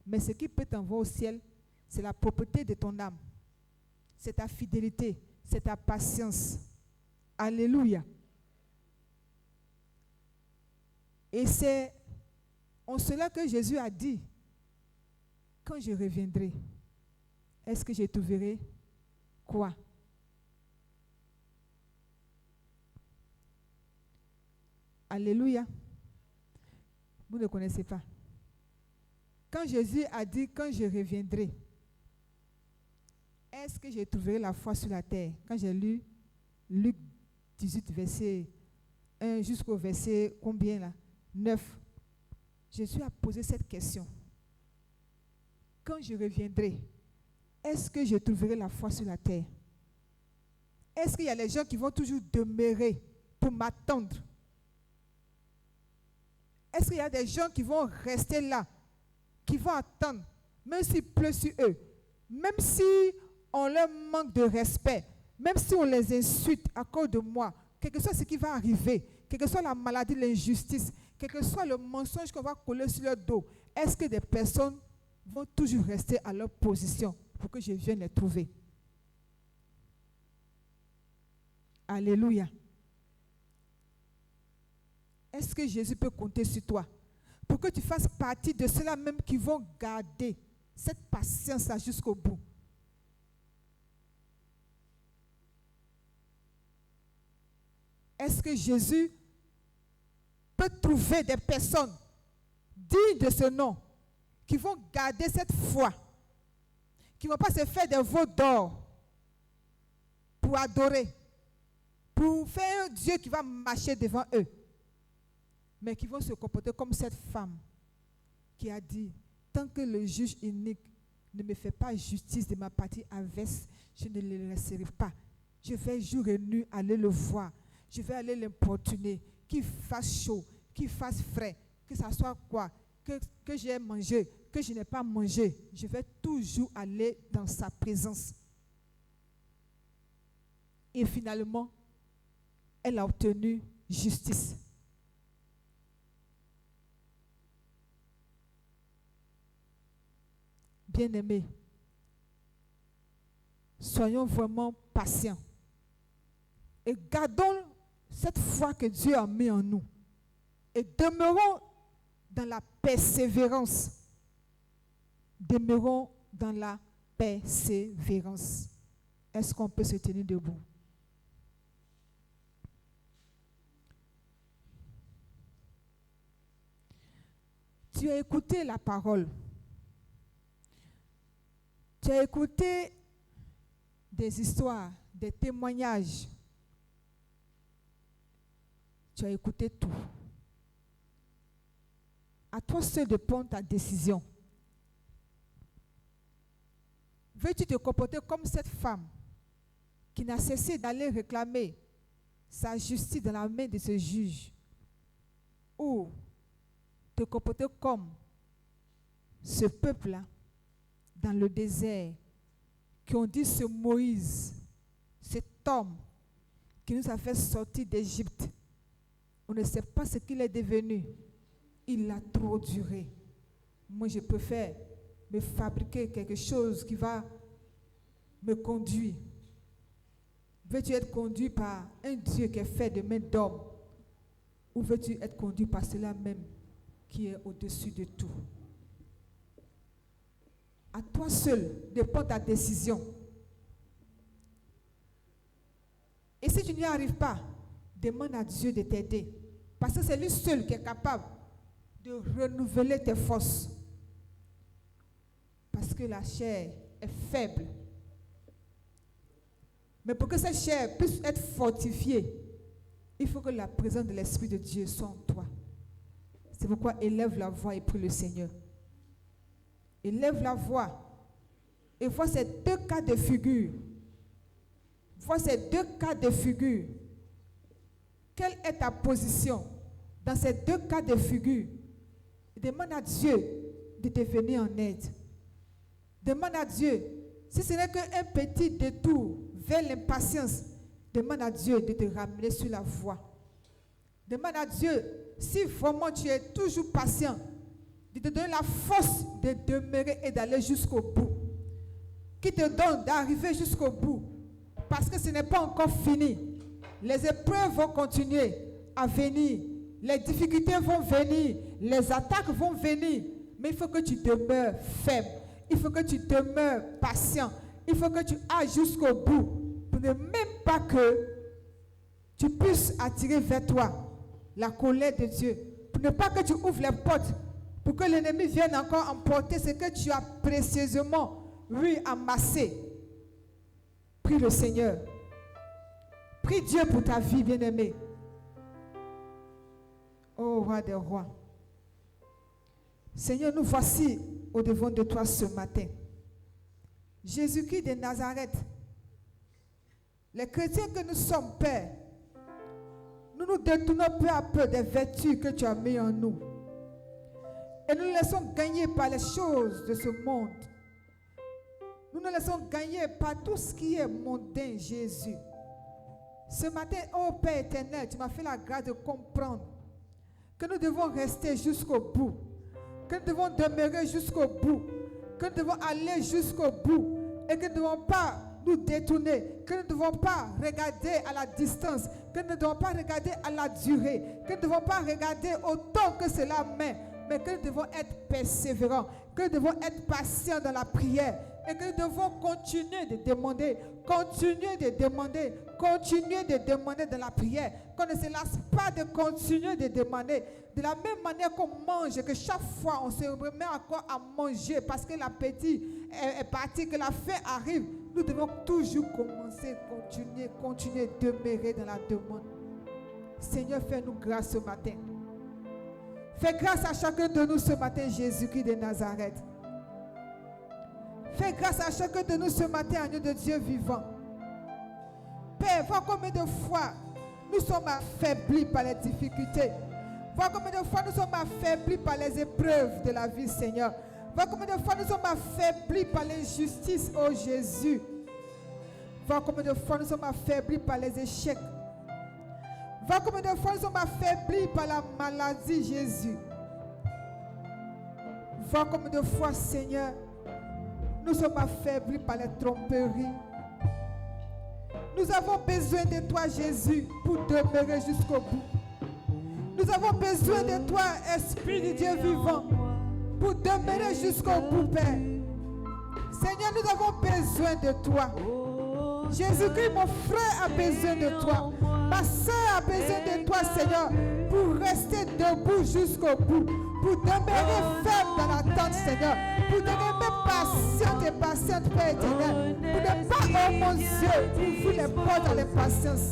Mais ce qui peut t'envoyer au ciel, c'est la propreté de ton âme. C'est ta fidélité, c'est ta patience. Alléluia. Et c'est en cela que Jésus a dit, quand je reviendrai, est-ce que je trouverai quoi? Alléluia. Vous ne connaissez pas. Quand Jésus a dit, quand je reviendrai, est-ce que je trouverai la foi sur la terre? Quand j'ai lu Luc 18, verset 1 jusqu'au verset combien là? 9. Jésus a posé cette question. Quand je reviendrai, est-ce que je trouverai la foi sur la terre? Est-ce qu'il y a les gens qui vont toujours demeurer pour m'attendre? Est-ce qu'il y a des gens qui vont rester là, qui vont attendre, même s'il pleut sur eux, même si on leur manque de respect, même si on les insulte à cause de moi, quel que soit ce qui va arriver, quelle que soit la maladie, l'injustice, quel que soit le mensonge qu'on va coller sur leur dos, est-ce que des personnes vont toujours rester à leur position pour que je vienne les trouver? Alléluia. Est-ce que Jésus peut compter sur toi pour que tu fasses partie de ceux-là même qui vont garder cette patience-là jusqu'au bout? Est-ce que Jésus peut trouver des personnes dignes de ce nom qui vont garder cette foi, qui ne vont pas se faire des veaux d'or pour adorer, pour faire un Dieu qui va marcher devant eux, mais qui vont se comporter comme cette femme qui a dit, tant que le juge unique ne me fait pas justice de ma partie adverse, je ne le laisserai pas. Je vais jour et nuit aller le voir. Je vais aller l'importuner, qu'il fasse chaud, qu'il fasse frais, que ça soit quoi, que j'ai mangé, que je n'ai pas mangé. Je vais toujours aller dans sa présence. Et finalement, elle a obtenu justice. Bien-aimés, soyons vraiment patients et gardons cette foi que Dieu a mis en nous et demeurons dans la persévérance. Demeurons dans la persévérance. Est-ce qu'on peut se tenir debout? Tu as écouté la parole. Tu as écouté des histoires, des témoignages. Tu as écouté tout. À toi seul de prendre ta décision. Veux-tu te comporter comme cette femme qui n'a cessé d'aller réclamer sa justice dans la main de ce juge? Ou te comporter comme ce peuple-là dans le désert qui ont dit ce Moïse, cet homme qui nous a fait sortir d'Égypte. On ne sait pas ce qu'il est devenu. Il a trop duré. Moi, je préfère me fabriquer quelque chose qui va me conduire. Veux-tu être conduit par un Dieu qui est fait de main d'homme? Ou veux-tu être conduit par cela même qui est au-dessus de tout? À toi seul de prendre ta décision. Et si tu n'y arrives pas, demande à Dieu de t'aider. Parce que c'est lui seul qui est capable de renouveler tes forces. Parce que la chair est faible. Mais pour que cette chair puisse être fortifiée, il faut que la présence de l'Esprit de Dieu soit en toi. C'est pourquoi élève la voix et prie le Seigneur. Élève la voix et vois ces deux cas de figure. Vois ces deux cas de figure. Quelle est ta position dans ces deux cas de figure? Demande à Dieu de te venir en aide. Demande à Dieu, si ce n'est qu'un petit détour vers l'impatience, demande à Dieu de te ramener sur la voie. Demande à Dieu, si vraiment tu es toujours patient, de te donner la force de demeurer et d'aller jusqu'au bout. Qui te donne d'arriver jusqu'au bout. Parce que ce n'est pas encore fini. Les épreuves vont continuer à venir. Les difficultés vont venir, les attaques vont venir, mais il faut que tu demeures faible. Il faut que tu demeures patient. Il faut que tu ailles jusqu'au bout pour ne même pas que tu puisses attirer vers toi la colère de Dieu. Pour ne pas que tu ouvres les portes pour que l'ennemi vienne encore emporter ce que tu as précieusement, oui, amassé. Prie le Seigneur. Prie Dieu pour ta vie, bien-aimé. Ô roi des rois. Seigneur, nous voici au-devant de toi ce matin. Jésus-Christ de Nazareth, les chrétiens que nous sommes, Père, nous nous détournons peu à peu des vertus que tu as mises en nous. Et nous nous laissons gagner par les choses de ce monde. Nous nous laissons gagner par tout ce qui est mondain, Jésus. Ce matin, ô Père éternel, tu m'as fait la grâce de comprendre que nous devons rester jusqu'au bout, que nous devons demeurer jusqu'au bout, que nous devons aller jusqu'au bout et que nous ne devons pas nous détourner, que nous ne devons pas regarder à la distance, que nous ne devons pas regarder à la durée, que nous ne devons pas regarder au temps que cela met, mais que nous devons être persévérants, que nous devons être patients dans la prière et que nous devons continuer de demander, continuer de demander, continuer de demander dans la prière, qu'on ne se lasse pas de continuer de demander. De la même manière qu'on mange, que chaque fois on se remet encore à manger parce que l'appétit est parti, que la faim arrive, nous devons toujours commencer, continuer, demeurer dans la demande. Seigneur, fais-nous grâce ce matin. Fais grâce à chacun de nous ce matin, Jésus-Christ de Nazareth. Fais grâce à chacun de nous ce matin, agneau de Dieu vivant. Père, vois combien de fois nous sommes affaiblis par les difficultés. Vois combien de fois nous sommes affaiblis par les épreuves de la vie, Seigneur. Vois combien de fois nous sommes affaiblis par l'injustice, oh Jésus. Vois combien de fois nous sommes affaiblis par les échecs. Vois combien de fois nous sommes affaiblis par la maladie, Jésus. Vois combien de fois, Seigneur, nous sommes affaiblis par les tromperies. Nous avons besoin de toi, Jésus, pour demeurer jusqu'au bout. Nous avons besoin de toi, Esprit de Dieu vivant, pour demeurer jusqu'au bout, Père. Seigneur, nous avons besoin de toi. Jésus-Christ, mon frère, a besoin de toi. Ma soeur a besoin de toi, Seigneur, pour rester debout jusqu'au bout, pour demeurer ferme dans l'attente, Seigneur, pour demeurer patiente, Père éternel, pour ne pas, oh mon Dieu, ouvrir les portes à l'impatience.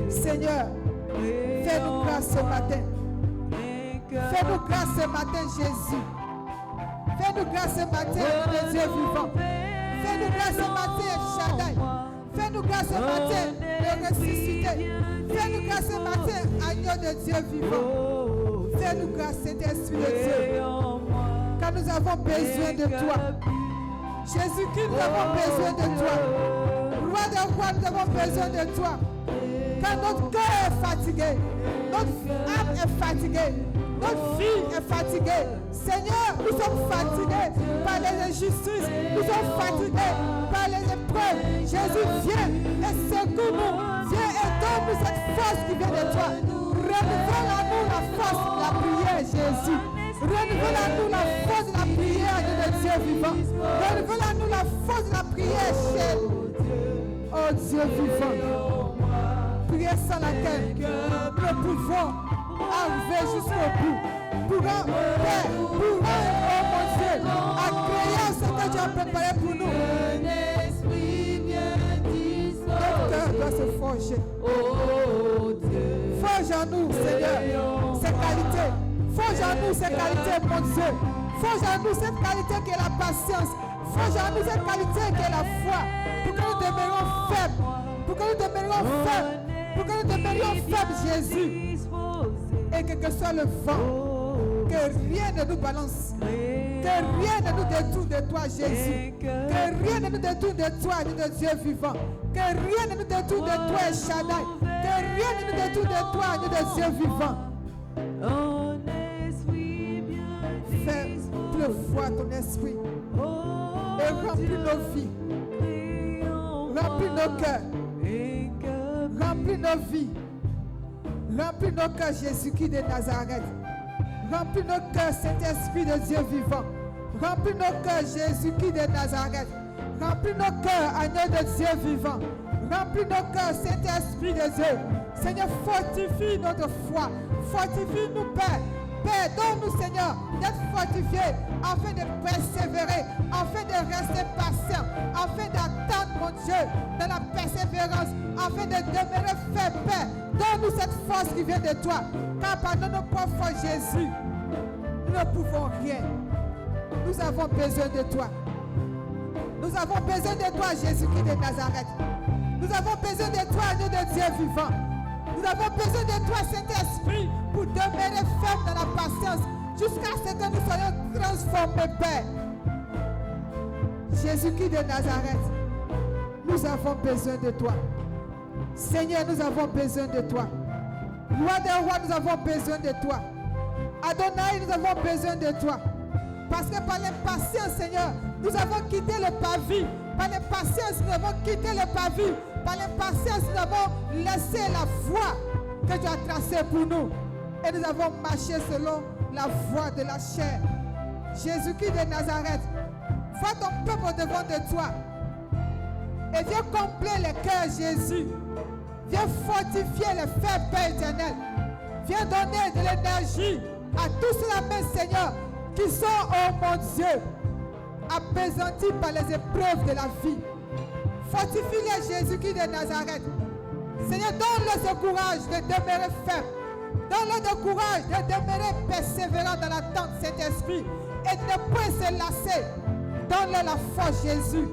Seigneur, fais-nous grâce ce matin. Fais-nous grâce ce matin, Jésus. Fais-nous grâce ce matin, le Dieu vivant. Fais-nous grâce ce matin, Shaddai. Fais-nous grâce ce matin, le ressuscité. Fais-nous grâce ce matin, agneau de Dieu vivant. Fais-nous grâce, Saint-Esprit de Dieu. Car nous avons besoin de toi. Jésus-Christ, nous avons besoin de toi. Roi des rois, nous avons besoin de toi. Car notre cœur est fatigué, notre âme est fatiguée, notre vie est fatiguée. Seigneur, nous sommes fatigués par les injustices, nous sommes fatigués par les épreuves. Jésus, viens et secoue-nous. Viens et donne-nous cette force qui vient de toi. Renouvelle à nous la force de la prière, Jésus. Renouvelle à nous la force de la prière de Dieu vivant. Renouvelle à nous la force de la prière, cher. Oh Dieu vivant. Prière sans laquelle nous pouvons arriver jusqu'au bout. Pour rendre, oh mon Dieu, agréable ce que tu as préparé pour nous. Notre cœur doit se forger. Forge en nous, Seigneur, ces qualités. Forge en nous ces qualités, mon Dieu. Forge en nous cette qualité qui est la patience. Forge en nous cette qualité qui est la foi. Pour que nous demeurions faibles. Pour que nous demeurions faibles. Pour que nous demeurions faibles, Jésus. Et que soit le vent, que rien ne nous balance, que rien ne nous détourne de toi, Jésus, que rien ne nous détourne de toi, de Dieu vivant, que rien ne nous détourne de toi, Shaddai, que rien ne nous détourne de toi, de Dieu vivant. Fais pleuvoir ton esprit et remplis nos vies, remplis nos cœurs, remplis nos vies. Remplis nos cœurs, Jésus-Christ de Nazareth. Remplis nos cœurs, Saint-Esprit de Dieu vivant. Remplis nos cœurs, Jésus-Christ de Nazareth. Remplis nos cœurs, agneau de Dieu vivant. Remplis nos cœurs, Saint-Esprit de Dieu. Seigneur, fortifie notre foi. Fortifie-nous, Père. Père, donne-nous, Seigneur, d'être fortifiés afin de persévérer, afin de rester patient, afin d'attendre, mon Dieu, dans la persévérance, afin de demeurer fait, Père. Donne-nous cette force qui vient de toi. Car par nos propres forces, Jésus, nous ne pouvons rien. Nous avons besoin de toi. Nous avons besoin de toi, Jésus-Christ de Nazareth. Nous avons besoin de toi, agneau de Dieu vivant. Nous avons besoin de toi, Saint-Esprit, pour demeurer ferme dans la patience jusqu'à ce que nous soyons transformés, Père. Jésus-Christ de Nazareth, nous avons besoin de toi. Seigneur, nous avons besoin de toi. Roi des rois, nous avons besoin de toi. Adonai, nous avons besoin de toi. Parce que par l'impatience, Seigneur, nous avons quitté le pavis. Par l'impatience, nous avons quitté le pavis. Par l'impatience, nous avons laissé la voie que tu as tracée pour nous. Et nous avons marché selon la voie de la chair. Jésus-Christ de Nazareth, vois ton peuple devant de toi. Et viens combler les cœurs, Jésus. Viens fortifier les faibles, Père éternel. Viens donner de l'énergie à tous ceux-là, Seigneur, qui sont, oh mon Dieu, apaisantis par les épreuves de la vie. Fortifie-les, Jésus-Christ de Nazareth. Seigneur, donne-leur ce courage de demeurer ferme. Donne-leur le courage de demeurer persévérant dans l'attente, Saint-Esprit, et de ne point se lasser. Donne-leur la force, Jésus.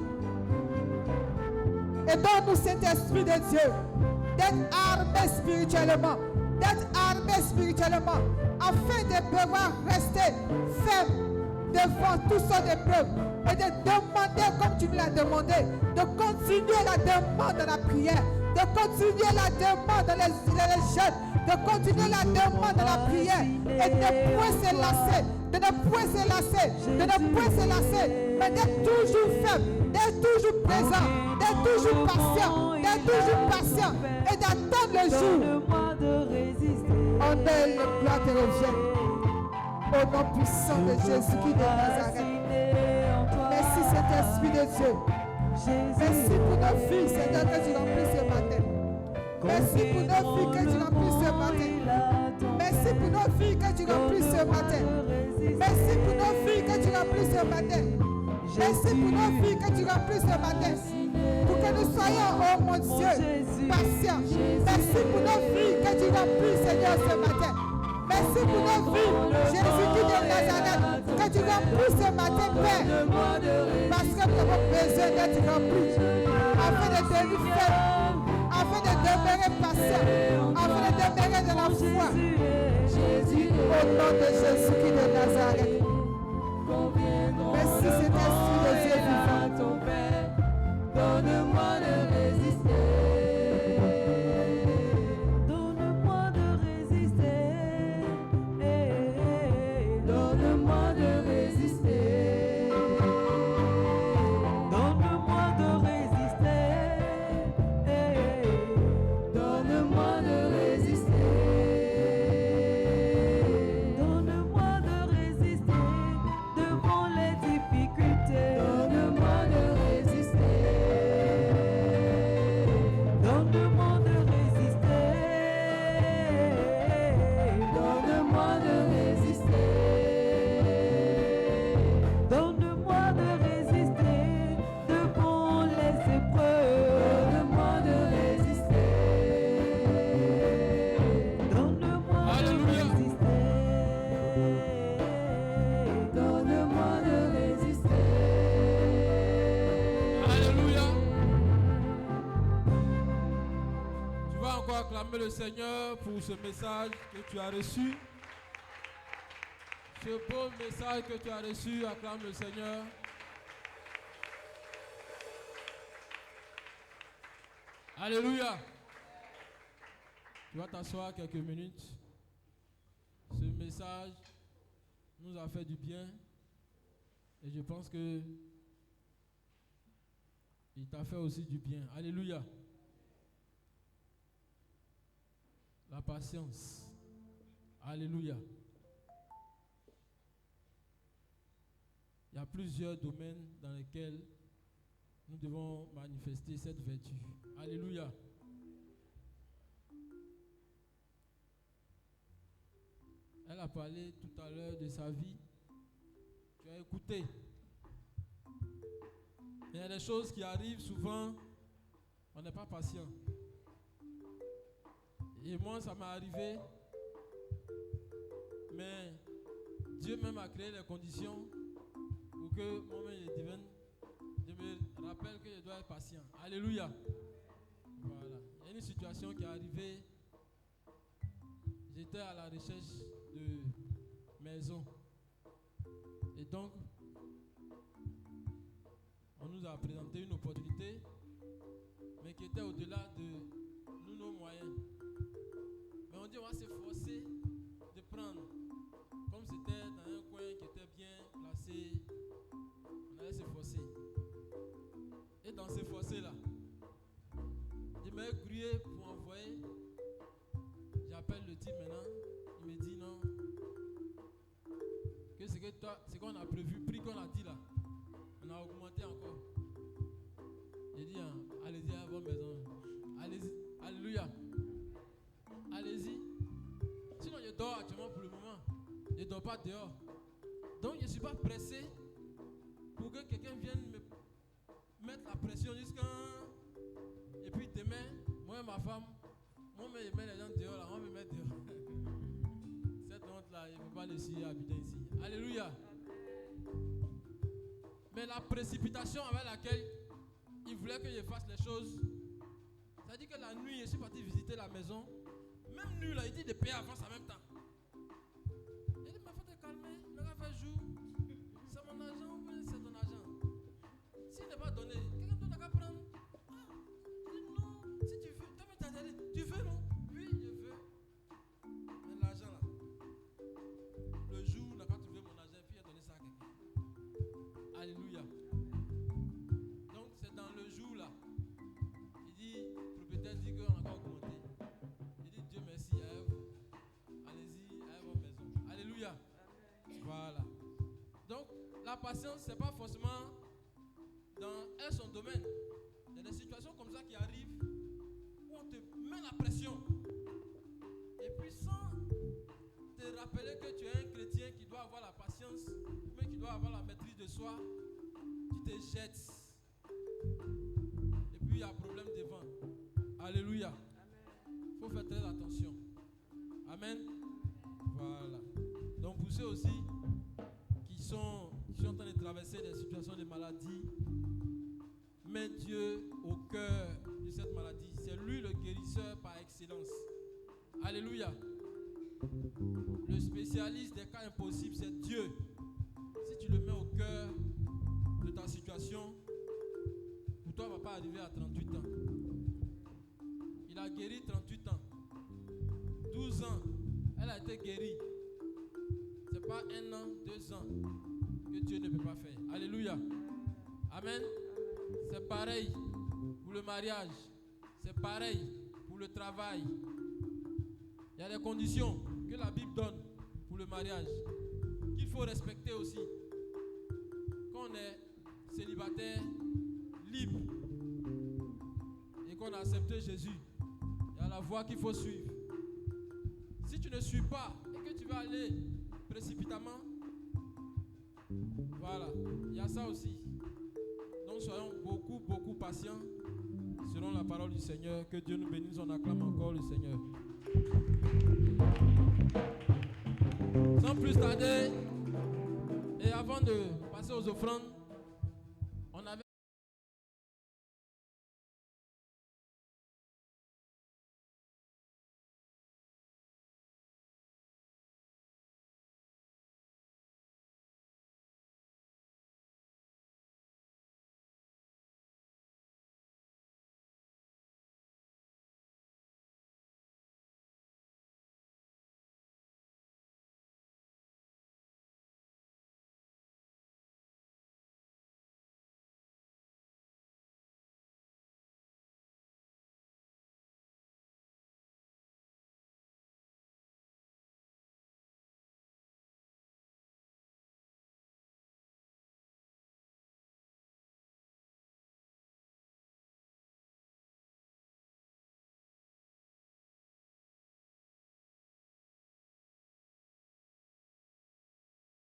Et donne-nous, Saint-Esprit de Dieu, d'être armés spirituellement, afin de pouvoir rester ferme devant toutes sortes d'épreuves et de demander comme tu nous l'as demandé, de continuer la demande dans la prière, de continuer la demande dans les jeûnes, de continuer la demande dans la prière et de ne point se lasser, mais d'être toujours ferme, d'être toujours présent, d'être toujours patient et d'attendre le jour. Honneur et gloire te reviennent. Au nom puissant de Jésus-Christ de Nazareth. Merci Saint-Esprit de Dieu. Merci pour nos vies, Seigneur, que tu remplis ce matin. Merci pour nos vies que tu remplis ce matin. Merci pour nos vies que tu remplis ce matin. Merci pour nos vies que tu remplis ce matin. Merci pour nos vies que tu remplis ce matin. Pour que nous soyons, oh mon Dieu, patients. Merci pour nos vies que tu remplis, Seigneur, ce matin. Merci pour nos vies, Jésus-Christ de Nazareth, que tu remplis ce matin, Père. Parce que nous avons besoin d'être remplis, afin de devenir fermes, afin de demeurer patients, afin de demeurer de la foi. Au nom de Jésus-Christ de Nazareth. Merci Saint-Esprit de Dieu vivant. Donne-moi de résister. Donne-moi de résister. Donne-moi de résister. Donne-moi de résister. Donne-moi de résister. Donne-moi de résister devant les difficultés. Donne-moi de résister. Donne-moi de résister. Donne-moi de résister. Donne-moi de résister devant les épreuves. Donne-moi de résister. Donne-moi de résister. Donne-moi de résister. Alléluia. Tu vas encore acclamer le Seigneur pour ce message que tu as reçu. Ce beau message que tu as reçu, acclame le Seigneur. Alléluia. Tu vas t'asseoir quelques minutes. Ce message nous a fait du bien. Et je pense que il t'a fait aussi du bien. Alléluia. La patience. Alléluia. Il y a plusieurs domaines dans lesquels nous devons manifester cette vertu. Alléluia. Elle a parlé tout à l'heure de sa vie. Tu as écouté. Il y a des choses qui arrivent souvent, on n'est pas patient. Et moi, ça m'est arrivé. Mais Dieu même a créé les conditions pour que moi-même je me rappelle que je dois être patient. Alléluia. Voilà. Il y a une situation qui est arrivée. J'étais à la recherche de maison. Et donc, on nous a présenté une opportunité, mais qui était au-delà de nos moyens. Mais on dit on va s'efforcer de prendre. Comme c'était dans un coin qui était bien placé, on allait s'efforcer. Et dans s'efforcer-là, je m'ai grouillé pour envoyer. J'appelle le type maintenant, il me dit non. Que ce qu'on a prévu, prix qu'on a dit là, on a augmenté encore. J'ai dit, hein, allez-y à votre maison. Allez-y, alléluia. Allez-y. Sinon, je dors actuellement pour le moment. Je ne dors pas dehors. Donc, je ne suis pas pressé pour que quelqu'un vienne me mettre la pression jusqu'à. Et puis demain, moi et ma femme, moi je mets les gens dehors là, on me met dehors. Cette honte là, il ne faut pas laisser habiter ici. Alléluia. Mais la précipitation avec laquelle il voulait que je fasse les choses, c'est-à-dire que la nuit, je suis parti visiter la maison. Même nuit là, il dit de payer avance en même temps. Il dit, mais il faut te calmer, il m'a fait jour. C'est mon argent, oui, c'est ton argent. S'il n'est pas donné, quelqu'un d'autre n'a qu'à prendre. Ah, il dit non, si tu veux, tu veux non? Oui, je veux. Mais l'argent là, le jour où n'a pas trouvé mon argent, puis il a donné ça à quelqu'un. Alléluia. Donc c'est dans le jour là, il dit, le propriétaire dit qu'on a encore augmenté. Il dit Dieu merci à vous. Allez-y à votre maison. Alléluia. Voilà. Donc la patience, c'est pas forcément dans son domaine. Il y a des situations comme ça qui arrivent où on te met la pression. Et puis sans te rappeler que tu es un chrétien qui doit avoir la patience, mais qui doit avoir la maîtrise de soi, tu te jettes. Et puis il y a un problème devant. Alléluia. Il faut faire très attention. Amen. Voilà. Donc pour ceux aussi qui sont en train de traverser des situations de maladie, mets Dieu au cœur de cette maladie. C'est lui le guérisseur par excellence. Alléluia. Le spécialiste des cas impossibles, c'est Dieu. Si tu le mets au cœur de ta situation, pour toi, il ne va pas arriver à 38 ans. Il a guéri 38 ans. 12 ans, elle a été guérie. Ce n'est pas 1 an, 2 ans que Dieu ne peut pas faire. Alléluia. Amen. C'est pareil pour le mariage. C'est pareil pour le travail. Il y a des conditions que la Bible donne pour le mariage qu'il faut respecter aussi. Quand on est célibataire, libre, et qu'on a accepté Jésus, il y a la voie qu'il faut suivre. Si tu ne suis pas et que tu vas aller précipitamment, voilà, il y a ça aussi. Donc soyons beaucoup patients selon la parole du Seigneur. Que Dieu nous bénisse, on acclame encore le Seigneur. Sans plus tarder, et avant de passer aux offrandes,